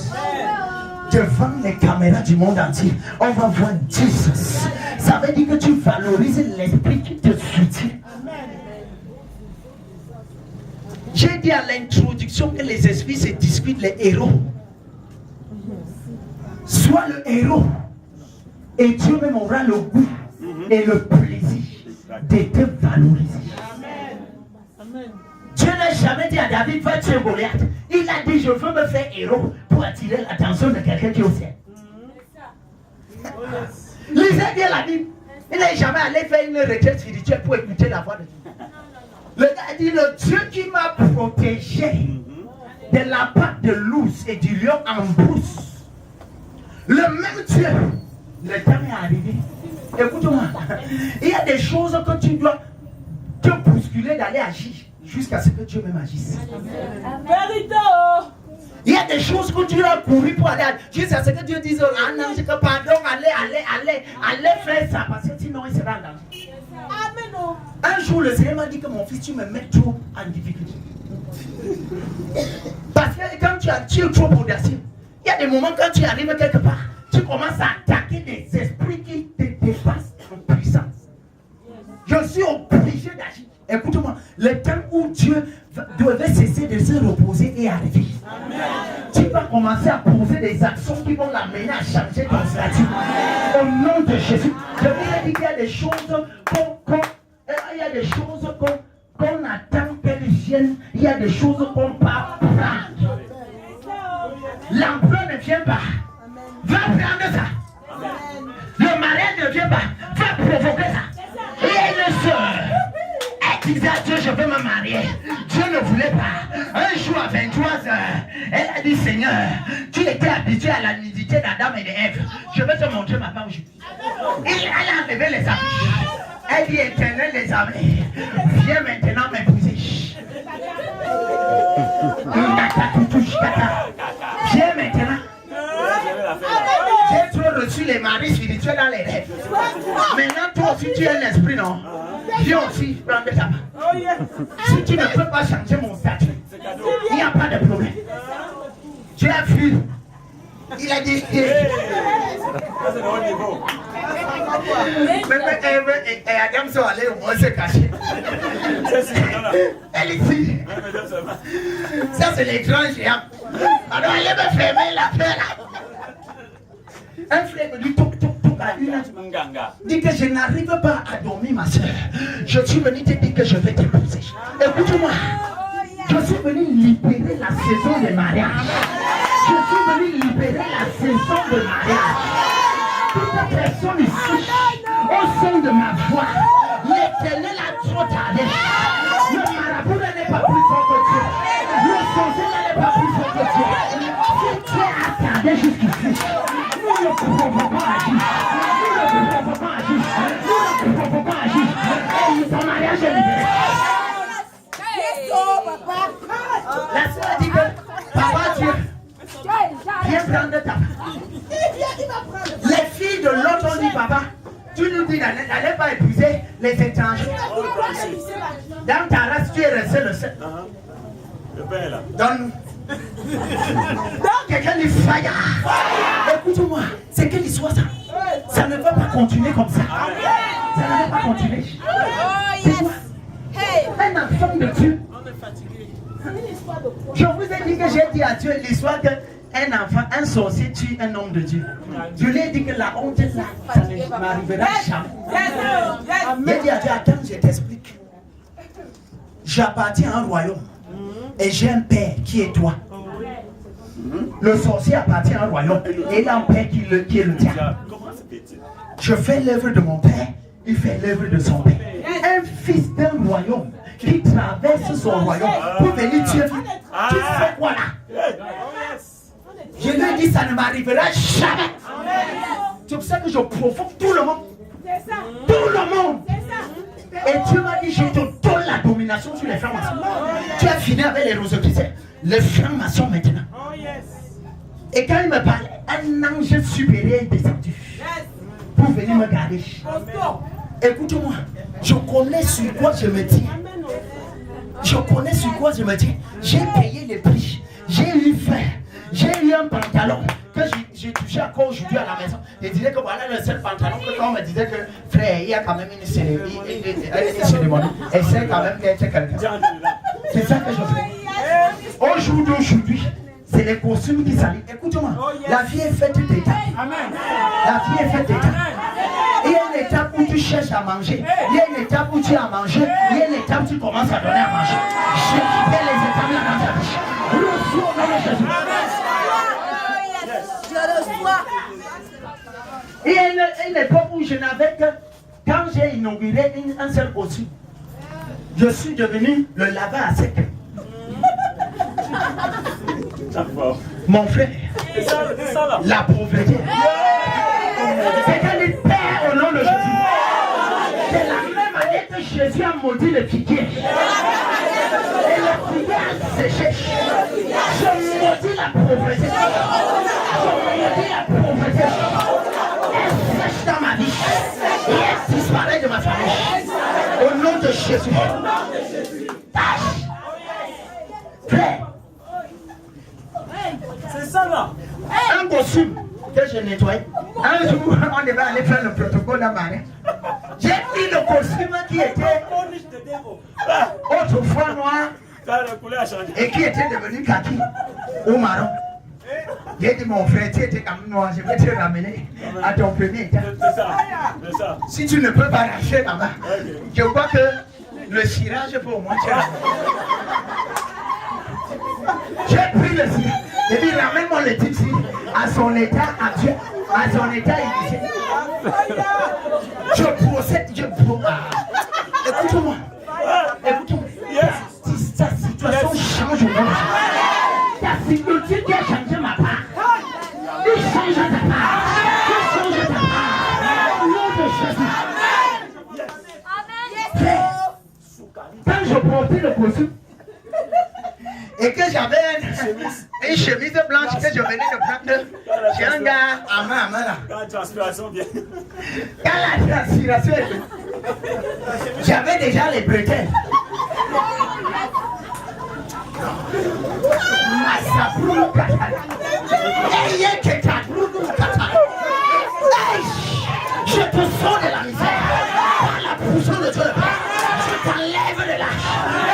Devant les caméras du monde entier, on va voir Jesus. Ça veut dire que tu valorises l'esprit qui te soutient. J'ai dit à l'introduction que les esprits se disputent les héros. Sois le héros et Dieu même aura le goût et le plaisir de te valoriser. Dieu n'a jamais dit à David, va tuer Goliath. Il a dit, je veux me faire héros pour attirer l'attention de quelqu'un qui est au ciel. Lisez bien la Bible. Il n'est jamais allé faire une retraite spirituelle pour écouter la voix de Dieu. Le gars a dit, le Dieu qui m'a protégé de la patte de l'ours et du lion en brousse. Le même Dieu, le temps est arrivé. Écoute-moi, il y a des choses que tu dois te bousculer d'aller agir jusqu'à ce que Dieu même agisse. Vérité. Il y a des choses que tu dois courir pour aller jusqu'à ce que Dieu dise un ange que pardon, allez faire ça parce que sinon il sera en danger. Amen. Un jour le Seigneur m'a dit que mon fils tu me mets trop en difficulté. Parce que quand tu es trop audacieux, il y a des moments quand tu arrives quelque part, tu commences à attaquer des esprits qui te dépassent en puissance. Je suis obligé d'agir. Écoute-moi, le temps où Dieu devait cesser de se reposer et arriver. Amen. Tu vas commencer à poser des actions qui vont l'amener à changer ton statut. Au nom de Jésus. Je vous ai dit qu'il y a des choses qu'on attend qu'elles viennent. Il y a des choses qu'on part prendre. L'emploi ne vient pas. Va prendre ça. Amen. Le mariage ne vient pas. Va provoquer ça. Et elle se disait à Dieu, je veux me marier. Dieu ne voulait pas. Un jour à 23h, elle a dit, Seigneur, tu étais habitué à la nudité d'Adam et d'Ève. Je vais te montrer ma femme aujourd'hui. Et elle a enlevé les habits. Elle dit, Éternel des armées, viens maintenant m'épouser. Viens maintenant. J'ai trop reçu les maris spirituels dans les rêves. Maintenant, toi aussi, tu es un esprit, non? Viens aussi prendre ta main. Si tu ne peux pas changer mon statut, il n'y a pas de problème. Tu as vu. Il a dit. C'est le haut niveau. Et Adam sont allés au moins se cacher. Elle est ici. Ça, c'est les grands géants. Alors, allez me fermer la paix là. Un frère me dit à une dit que je n'arrive pas à dormir, ma soeur. Je suis venu te dire que je vais t'épouser. Écoute-moi, je suis venu libérer la saison de mariage. Je suis venu libérer la saison de mariage. Toute personne ici, au son de ma voix, l'Éternel a trop tardé. Le marabout n'est pas plus fort que Dieu. Le sorcier n'est pas plus fort que Dieu. Si tu es attardé jusqu'ici, nous ne pouvons pas agir. Nous ne pouvons pas agir. Nous ne pouvons pas agir. Et ton mariage est libéré. La soeur a dit que, papa Dieu, viens prendre ta part. Les filles de l'autre ont dit, papa, tu nous dis n'allez pas épouser les étrangers. Dans ta race, tu es resté le seul. Donne-nous. Quelqu'un dit fire. Écoute-moi, c'est quelle histoire ça? Ça ne va pas continuer comme ça. Ça ne va pas continuer. C'est quoi? Un enfant de Dieu. Je vous ai dit que j'ai dit à Dieu l'histoire qu'un enfant, un sorcier tue un homme de Dieu. Je lui ai dit que la honte là, ça ne m'arrivera jamais. J'ai dit à Dieu, attends, je t'explique. J'appartiens à un royaume. Et j'ai un père qui est toi. Le sorcier appartient à un royaume. Et il a un père qui est le tien. Je fais l'œuvre de mon père, il fait l'œuvre de son père. Un fils d'un royaume qui traverse son royaume pour venir tuer. Tu fais quoi là? Je lui ai dit, ça ne m'arrivera jamais. C'est pour ça que je provoque tout le monde. Tout le monde. Et Dieu m'a dit, je te donne la domination sur les francs-maçons. Tu as fini avec les rosicruciens. Les francs-maçons maintenant. Et quand il me parlait, un ange supérieur est descendu pour venir me garder. Écoute-moi, je connais sur quoi je me dis. Je connais sur quoi je me dis. J'ai payé les prix. J'ai eu faim. J'ai eu un pantalon que j'ai touché encore aujourd'hui à la maison. Je disais que voilà le seul pantalon que quand on me disait que frère, il y a quand même une cérémonie. Et c'est quand même d'être quelqu'un. C'est ça que je fais. Au jour d'aujourd'hui, c'est les costumes qui s'allient. Écoute-moi, la vie est faite d'étapes. La vie est faite d'étapes. Et il y a une étape où tu tu cherches à manger, il y a une étape où tu as mangé, il y a une étape où tu commences à donner à manger. Je fais les étapes là dans ta bouche. Reçois au nom de Jésus. Je reçois. Il y a une époque où je n'avais que, quand j'ai inauguré un seul costume, je suis devenu le laveur à sec. Mon frère, la pauvreté. Quelqu'un dit Père au nom de Jésus. C'est la même année que Jésus a maudit le figuier. Et le figuier a séché. Je maudis la pauvreté. Je maudis la pauvreté. Elle sèche dans ma vie. Et elle disparaît de ma famille. Au nom de Jésus. Tâche. Frère. C'est ça là. Un costume que je nettoyais. Un jour, on devait aller faire le protocole à Marie. J'ai pris le costume qui était autrefois noir et qui était devenu kaki ou marron. J'ai dit mon frère, tu étais comme noir, je vais te ramener à ton premier état. Si tu ne peux pas racheter là-bas, je crois que le cirage pour moi, j'ai pris le cirage. Et puis ramène-moi le type à son état actuel, à son état initial. Je procède, écoute-moi. Écoute-moi. Ta situation change au monde. Ta sécurité qui a changé ma part. Il change ta part. Il change ta part. Au nom de Jésus. Frère, quand je portais le costume, et que j'avais une chemise blanche que je venais de prendre chez un gars à main là. Quand la transpiration vient. Quand la transpiration est venue, j'avais déjà les bretelles. Je te sors de la misère par la puissance de Dieu le Père. Je t'enlève de l'âge.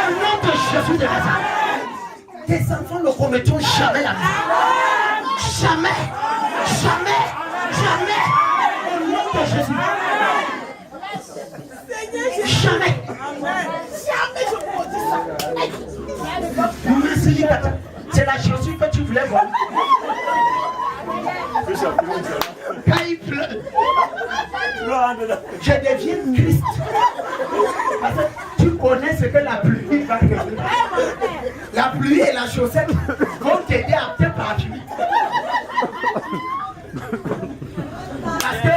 Au nom de Jésus de Nazareth. Tes enfants ne commettront jamais la misère. Jamais. Jamais. Jamais. Au nom de Jésus. Jamais. Jamais je maudis ça. C'est la chaussure que tu voulais voir. Quand il pleut, je deviens Christ. Parce que tu connais ce que la pluie va faire. La pluie et la chaussette vont t'aider à te parfumer. Parce que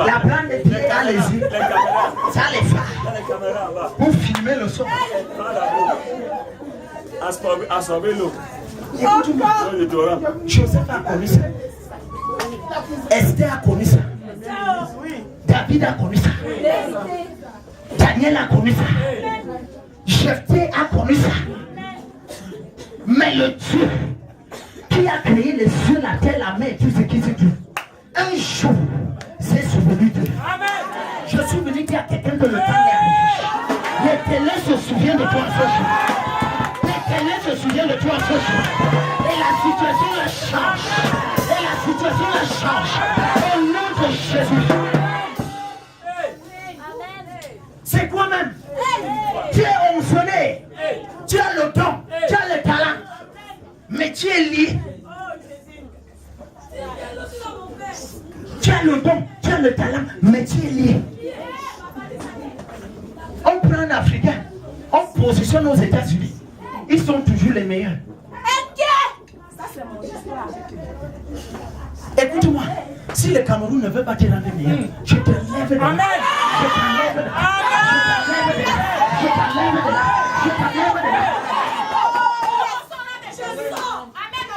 la plante des pieds a les yeux, ça les phares pour filmer le son. Absorber l'eau. Écoute-moi, Joseph a connu ça. Esther a connu ça. David a connu ça. Daniel a connu ça. Jephthé a connu ça. Mais le Dieu qui a créé les cieux, la terre, la mer, tout ce qui se trouve, un jour, c'est souvenu d'eux. Je suis venu dire à quelqu'un que le temps est arrivé. L'Éternel se souvient de toi ce jour. L'Éternel se souvient de toi ce jour. Et la situation la change. Et la situation la change. Au nom de Jésus. C'est quoi même? Tu es onçonné. Tu as le don. Tu as le talent. Mais tu es lié. Tu as le don. Tu as le talent. Mais tu es lié. On prend un Africain. On positionne aux États-Unis. Ils sont toujours les meilleurs. Écoute-moi, si le Cameroun ne veut pas te rendre meilleur, je te lève de là. Je t'enlève de là. Je t'enlève de là. Je t'enlève de là.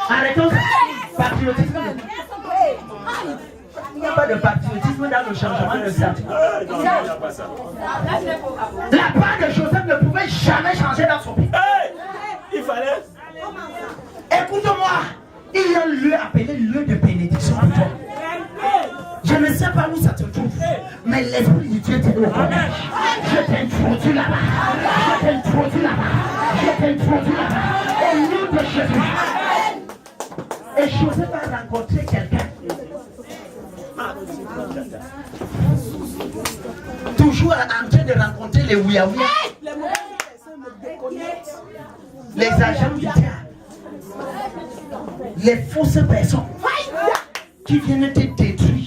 Arrêtons ça. Patriotisme. Il n'y a pas de patriotisme dans le changement de statut. La part de Joseph ne pouvait jamais changer dans son pays. Il fallait. Écoute-moi, il y a un lieu appelé lieu de bénédiction pour toi. Je ne sais pas où ça se trouve, mais l'Esprit de Dieu t'aide au collège. Je t'introduis là-bas. Je t'introduis là-bas. Je t'introduis là-bas. Au nom de Jésus. Et Joseph a rencontré quelqu'un en train de rencontrer les ouïa-ouïa, Les mauvaises personnes me déconnectent. les agents du diable, les fausses personnes qui viennent te détruire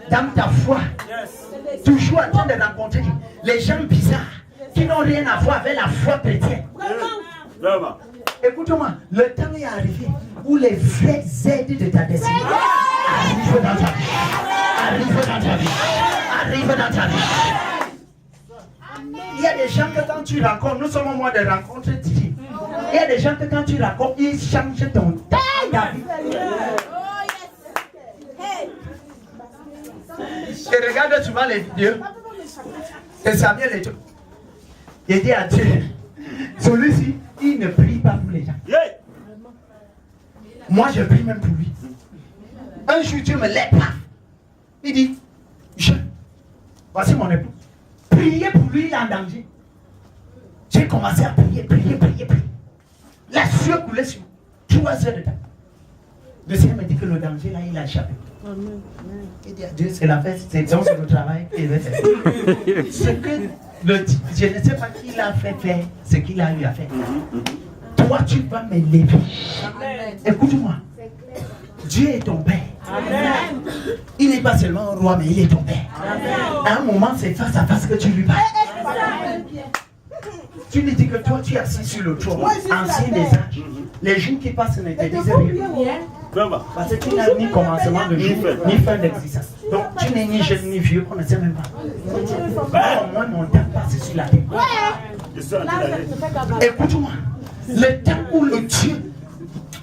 dans ta foi. Toujours en train de rencontrer les gens bizarres qui n'ont rien à voir avec la foi chrétienne. Vraiment. Écoute-moi, le temps est arrivé où les vrais aides de ta destinée arrivent dans ta vie. Arrivent dans ta vie. Arrivent dans ta vie. Il y a des gens que quand tu rencontres, nous sommes au mois de rencontres divines. Il y a des gens que quand tu rencontres, ils changent ton ta vie. Je regarde souvent les vidéos de Samuel et tout. Il dit à Dieu, celui-ci, il ne prie pas pour les gens. Moi, je prie même pour lui. Un jour, Dieu me lève pas. Il dit, voici mon époux. Priez pour lui, il est en danger. J'ai commencé à prier. La sueur coulait sur 3 heures de temps. Le Seigneur me dit que le danger, là, il a échappé. Il dit à Dieu, c'est la fête, c'est donc le travail qu'il va faire. Ce que je ne sais pas qui l'a fait faire, ce qu'il a eu à faire. Toi, tu vas me lever. Écoute-moi. Dieu est ton Père. Amen. Il n'est pas seulement un roi, mais il est ton Père. Amen. À un moment, c'est face à face que tu lui parles. Tu lui dis que toi, tu es assis sur le trône, ancien des âges. Les jours qui passent ne te disent rien. Parce que tu n'as ni commencement de jour, ni fin d'existence. Donc, tu n'es ni jeune, ni vieux, on ne sait même pas. Au moins, mon temps passe sur la terre. Écoute-moi. Le temps où le Dieu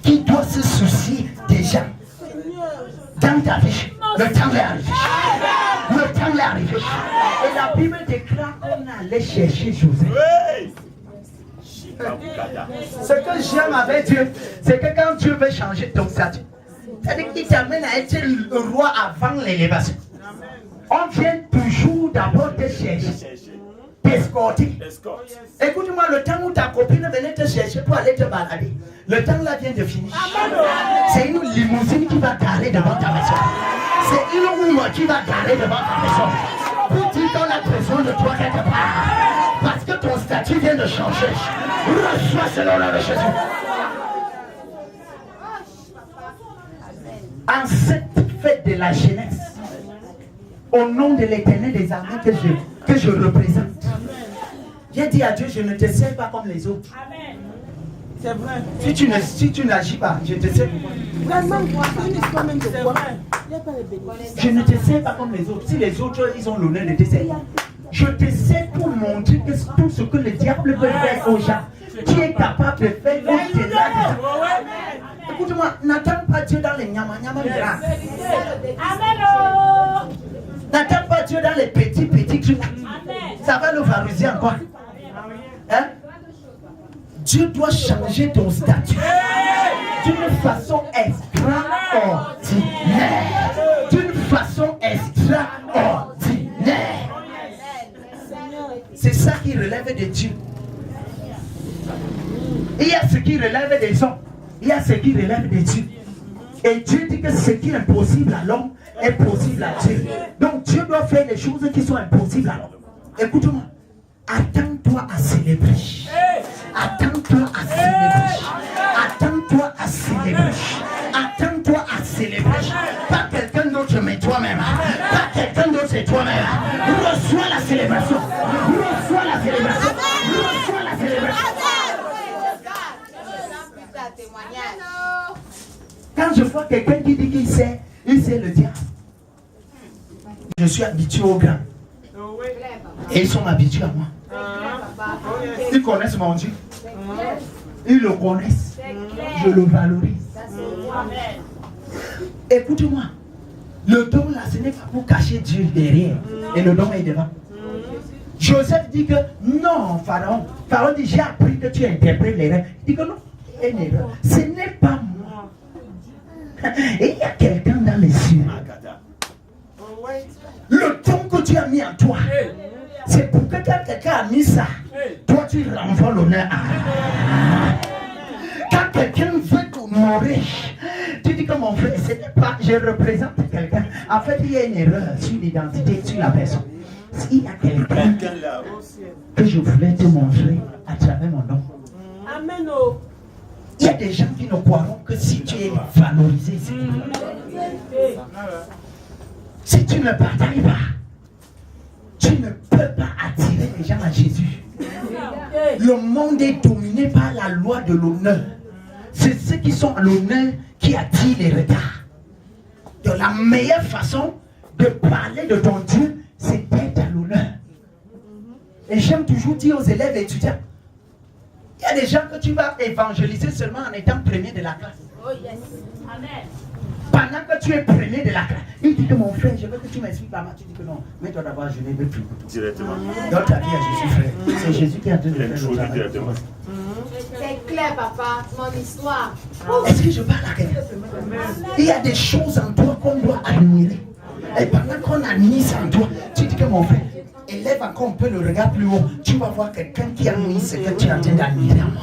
qui doit se soucier des gens dans ta vie, le temps est arrivé. Le temps est arrivé. Et la Bible déclare qu'on allait chercher Joseph. Ce que j'aime avec Dieu, c'est que quand Dieu veut changer ton statut, c'est-à-dire qu'il t'amène à être le roi avant l'élévation. On vient toujours d'abord te chercher. Escorter. Écoute-moi, le temps où ta copine venait te chercher pour aller te balader, le temps là vient de finir. C'est une limousine qui va garer devant ta maison. C'est une roue qui va garer devant ta maison. Pour dire qu'on a besoin de toi quelque part. Parce que ton statut vient de changer. Reçois selon la de Jésus. En cette fête de la jeunesse, au nom de l'Éternel des armées que je représente, j'ai dit à Dieu, je ne te sers pas comme les autres. C'est vrai. Si tu n'agis pas, je te sers pourquoi. Vraiment, c'est une histoire même de quoi. Il n'y a pas de bénéfice. Je ne te sers pas comme les autres. Si les autres, ils ont l'honneur de te servir. Je te sers pour montrer que tout ce que le diable peut faire aux gens, qui est capable de faire au-delà de ça. Écoute-moi, n'attends pas Dieu dans les nyama-nyama grands. Amen. N'attends pas Dieu dans les petits trucs. Ça va nous favoriser encore. Hein? Dieu doit changer ton statut d'une façon extraordinaire. D'une façon extraordinaire. C'est ça qui relève de Dieu. Il y a ce qui relève des hommes. Il y a ce qui relève de Dieu. Et Dieu dit que ce qui est impossible à l'homme est possible à Dieu. Donc Dieu doit faire les choses qui sont impossibles à l'homme. Écoute-moi. Attends-toi à célébrer. Attends-toi à célébrer. Attends-toi à célébrer. Attends-toi à célébrer. Pas quelqu'un d'autre mais toi-même. Pas quelqu'un d'autre c'est toi-même. Reçois la célébration. Reçois la célébration. Reçois la célébration. Quand je vois quelqu'un qui dit qu'il sait le diable, je suis habitué aux grands. Et ils sont habitués à moi. Ils connaissent mon Dieu. Ils le connaissent. Je le valorise. Écoute-moi. Le don là, ce n'est pas pour cacher Dieu derrière. Et le don est devant. Joseph dit que non, Pharaon. Pharaon dit, j'ai appris que tu interprètes les rêves. Il dit que non, une erreur. Ce n'est pas moi. Et il y a quelqu'un dans les cieux. Le don que tu as mis en toi, c'est pour que quand quelqu'un a mis ça, toi tu renvoies l'honneur à. Quand quelqu'un veut t'honorer, tu dis que mon frère, ce n'est pas, je représente quelqu'un. En fait, il y a une erreur sur l'identité, sur la personne. il y a quelqu'un là. que je voulais te montrer à travers mon nom. Amen. Il y a des gens qui ne croiront que si tu es valorisé, si tu ne batailles pas, tu ne peux pas attirer les gens à Jésus. Le monde est dominé par la loi de l'honneur. C'est ceux qui sont à l'honneur qui attirent les regards. De la meilleure façon de parler de ton Dieu, c'est d'être à l'honneur. Et j'aime toujours dire aux élèves et étudiants, il y a des gens que tu vas évangéliser seulement en étant premier de la classe. Oh yes. Amen. Pendant que tu es premier de la classe, il dit que mon frère, je veux que tu m'expliques la main. Tu dis que non, mais toi d'abord, je n'ai plus. Directement. Dans ta vie à Jésus, frère. C'est Jésus qui a donné le travail. Directement. C'est clair, papa, mon histoire. Est-ce que je parle à quelqu'un? Il y a des choses en toi qu'on doit admirer. Et pendant qu'on admire ça en toi, tu dis que mon frère, élève encore un peu le regard plus haut. Tu vas voir quelqu'un qui admire ce que tu es en train d'admirer en moi.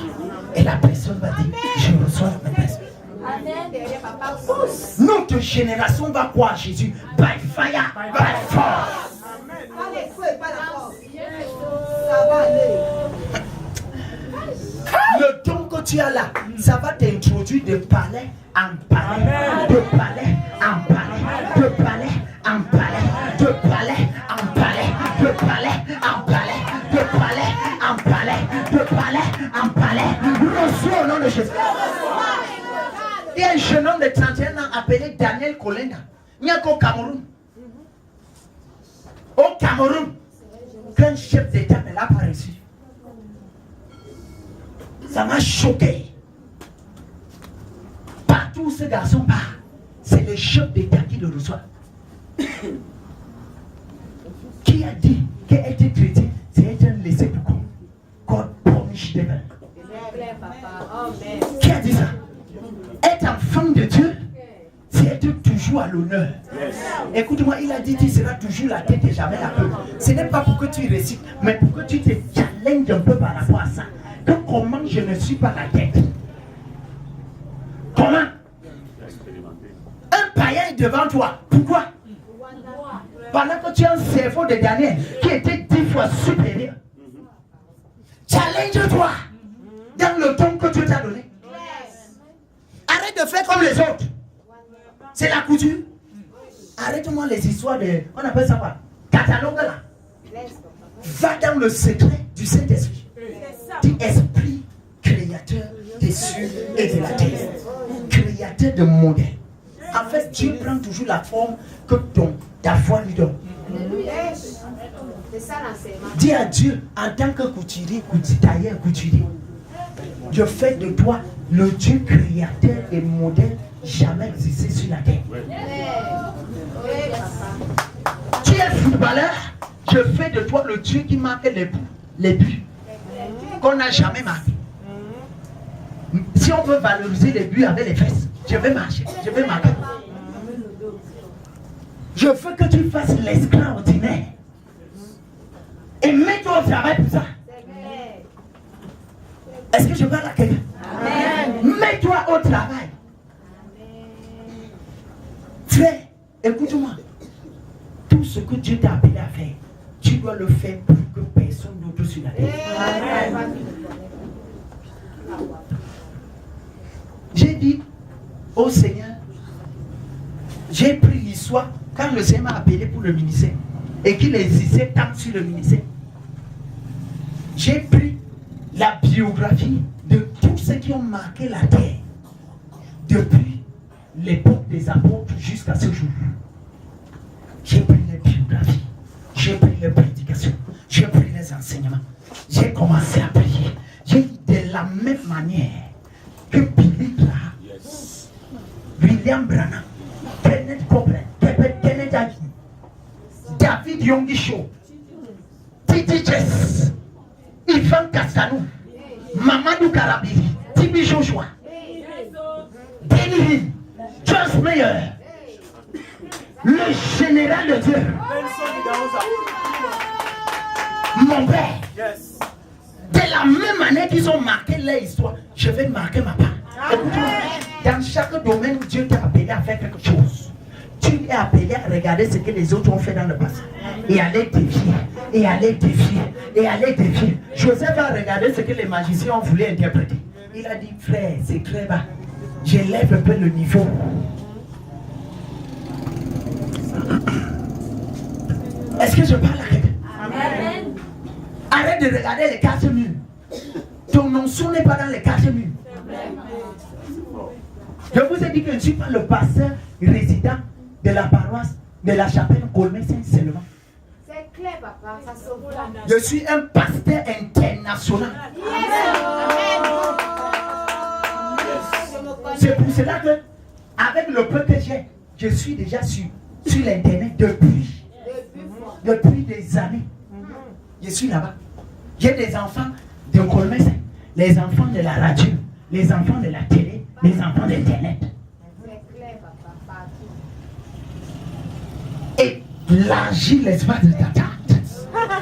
Et la personne va dire, je reçois la maîtresse. Notre génération va croire Jésus by fire, by force. Le don que tu as là, ça va t'introduire de palais en palais, de palais en palais, de palais en palais, de palais en palais, de palais en palais, de palais en palais, de palais en palais. Reçois au nom de Jésus. Il y a un jeune homme de 31 ans appelé Daniel Kolenga. Il n'y a qu'au Cameroun. Au Cameroun, qu'un chef d'État ne l'a pas reçu. Ça m'a choqué. Partout où ce garçon part, c'est le chef d'État qui le reçoit. Qui a dit qu'être chrétien, c'est être un laissé pour con. God punish devil. Qui a dit ça? Être enfant de Dieu, c'est être toujours à l'honneur. Yes. Écoute-moi, il a dit tu seras toujours la tête et jamais la queue. Ce n'est pas pour que tu récites, mais pour que tu te challenges un peu par rapport à ça. Que comment je ne suis pas la tête? Comment? Un païen est devant toi. Pourquoi? Pendant que tu as un cerveau de Daniel qui était 10 fois supérieur. Challenge-toi dans le don que Dieu t'a donné. Arrête de faire comme les autres. C'est la couture. Arrête-moi les histoires de... On appelle ça quoi? Catalogue là. Va dans le secret du Saint-Esprit. Dis esprit créateur des cieux et de la terre. Créateur de modèles. En fait, Dieu prend toujours la forme que ta foi lui donne. C'est ça l'enseignement. Dis à Dieu, en tant que couturier, tailleur, couturier, je fais de toi le Dieu créateur et modèle jamais existé sur la terre. Tu es footballeur, je fais de toi le Dieu qui marque les buts qu'on n'a jamais marqué. Si on veut valoriser les buts avec les fesses, je vais marcher, je vais marquer. Je veux que tu fasses l'extraordinaire. Et mets-toi au travail pour ça. Est-ce que je parle à quelqu'un? Mets-toi au travail. Frère, écoute-moi. Tout ce que Dieu t'a appelé à faire, tu dois le faire pour que personne d'autre sur la terre. J'ai dit au Seigneur, j'ai pris l'histoire quand le Seigneur m'a appelé pour le ministère et qu'il existait tant sur le ministère. J'ai pris la biographie de tous ceux qui ont marqué la terre depuis l'époque des apôtres jusqu'à ce jour. J'ai pris les biographies, j'ai pris les prédications, j'ai pris les enseignements, j'ai commencé à prier. J'ai dit de la même manière que Billy Graham, William Branham, Kenneth Copeland, Kenneth Hagin, David Yongisho, Titi Jess, Ivan Castanou, Mamadou Karabiri, Tibi Joshua, Denny Hill, Josh Meyer, le général de Dieu, mon père. De la même manière qu'ils ont marqué leur histoire, je vais marquer ma part. Écoute-moi, dans chaque domaine où Dieu t'a appelé à faire quelque chose, Tu es appelé à regarder ce que les autres ont fait dans le passé. Et aller défier. Et aller défier. Et aller défier. Joseph a regardé ce que les magiciens ont voulu interpréter. Il a dit, frère, c'est très bas. J'élève un peu le niveau. Est-ce que je parle à quelqu'un? Amen. Arrête de regarder les 4 murs. Ton nom n'est pas dans les 4 murs. Je vous ai dit que je ne suis pas le pasteur résident de la paroisse de la chapelle Colmé-Saint seulement. C'est clair, papa. Ça se voit. Je suis un pasteur international. C'est pour cela que, avec le peu que j'ai, je suis déjà sur l'internet depuis des années. Je suis là-bas. J'ai des enfants de Colmé-Saint, les enfants de la radio, les enfants de la télé, les enfants d'internet. C'est clair, papa. Partout. Élargis l'espace de ta tente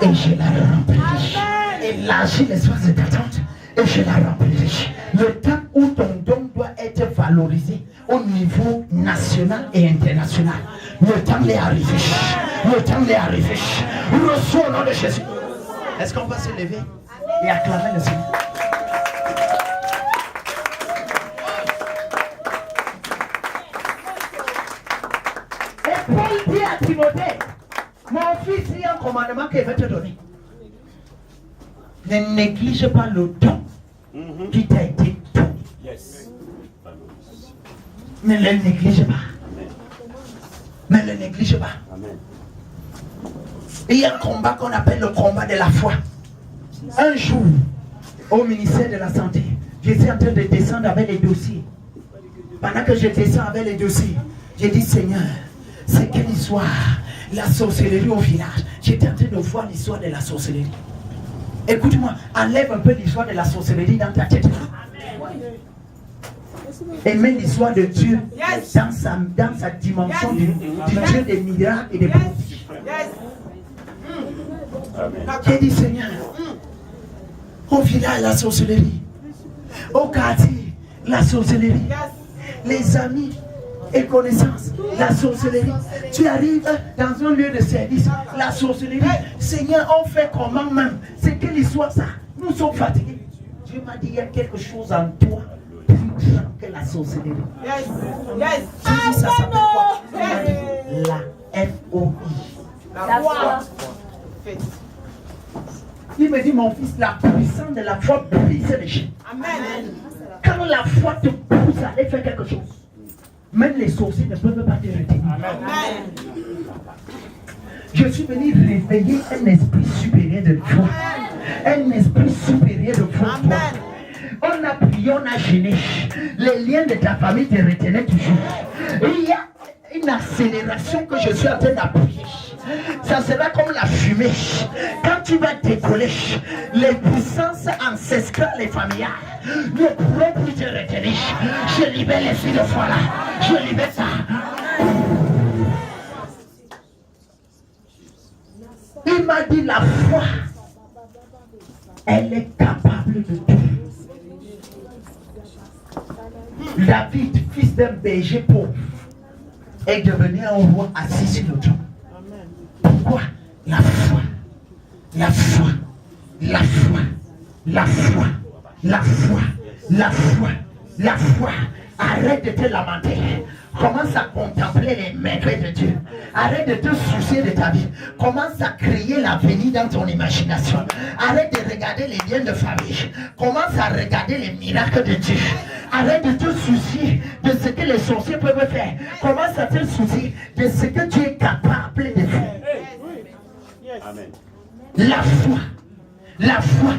et je la remplis. Élargis l'espace de ta tente et je la remplis. Le temps où ton don doit être valorisé au niveau national et international, le temps est arrivé. Le temps est arrivé. Reçois au nom de Jésus. Est-ce qu'on va se lever et acclamer le Seigneur? Et Paul dit à Timothée, mon fils, il y a un commandement qu'il va te donner. Ne néglige pas le don qui t'a été donné. Yes. Ne le néglige pas. Ne le néglige pas. Amen. Il y a un combat qu'on appelle le combat de la foi. Un jour, au ministère de la Santé, j'étais en train de descendre avec les dossiers. Pendant que je descends avec les dossiers, j'ai dit, Seigneur, c'est quelle histoire? La sorcellerie au village. J'étais en train de voir l'histoire de la sorcellerie. Écoute-moi, enlève un peu l'histoire de la sorcellerie dans ta tête. Et mets l'histoire de Dieu dans sa dimension du Dieu des miracles et des prodiges. J'ai dit, Seigneur, au village, la sorcellerie. Au quartier, la sorcellerie. Les amis et connaissances, la sorcellerie. Tu arrives dans un lieu de service, la sorcellerie. Seigneur, on fait comment même? C'est quelle histoire ça? Nous sommes fatigués. Dieu m'a dit, il y a quelque chose en toi plus grand que la sorcellerie. J'ai dit, ça s'appelle quoi? Il m'a dit, la FOI. La foi. Il me dit, mon fils, la puissance de la foi brise les chaînes. Amen. Quand la foi te pousse à aller faire quelque chose, même les sorciers ne peuvent pas te retenir. Amen. Je suis venu réveiller un esprit supérieur de foi. Un esprit supérieur de foi. On a prié, on a gêné. Les liens de ta famille te retenaient toujours. Il y a une accélération que je suis en train d'appuyer. Ça sera comme la fumée. Quand tu vas décoller, les puissances ancestrales et familiales ne pourront plus te retenir. Je libère l'esprit de foi là. Je libère ça. Il m'a dit la foi, elle est capable de tout. David, fils d'un berger pauvre, est devenu un roi assis sur le trône. Pourquoi? La foi. La foi. La foi. La foi. La foi. La foi. La foi. Arrête de te lamenter. Commence à contempler les merveilles de Dieu. Arrête de te soucier de ta vie. Commence à créer l'avenir dans ton imagination. Arrête de regarder les liens de famille. Commence à regarder les miracles de Dieu. Arrête de te soucier de ce que les sorciers peuvent faire. Commence à te soucier de ce que Dieu est capable de faire. Amen. La foi. La foi.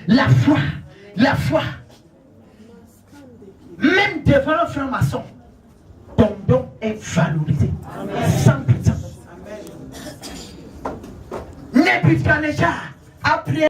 La foi. La foi. Même devant un franc-maçon, ton don est valorisé. 100%. Nebuchadnezzar a prié.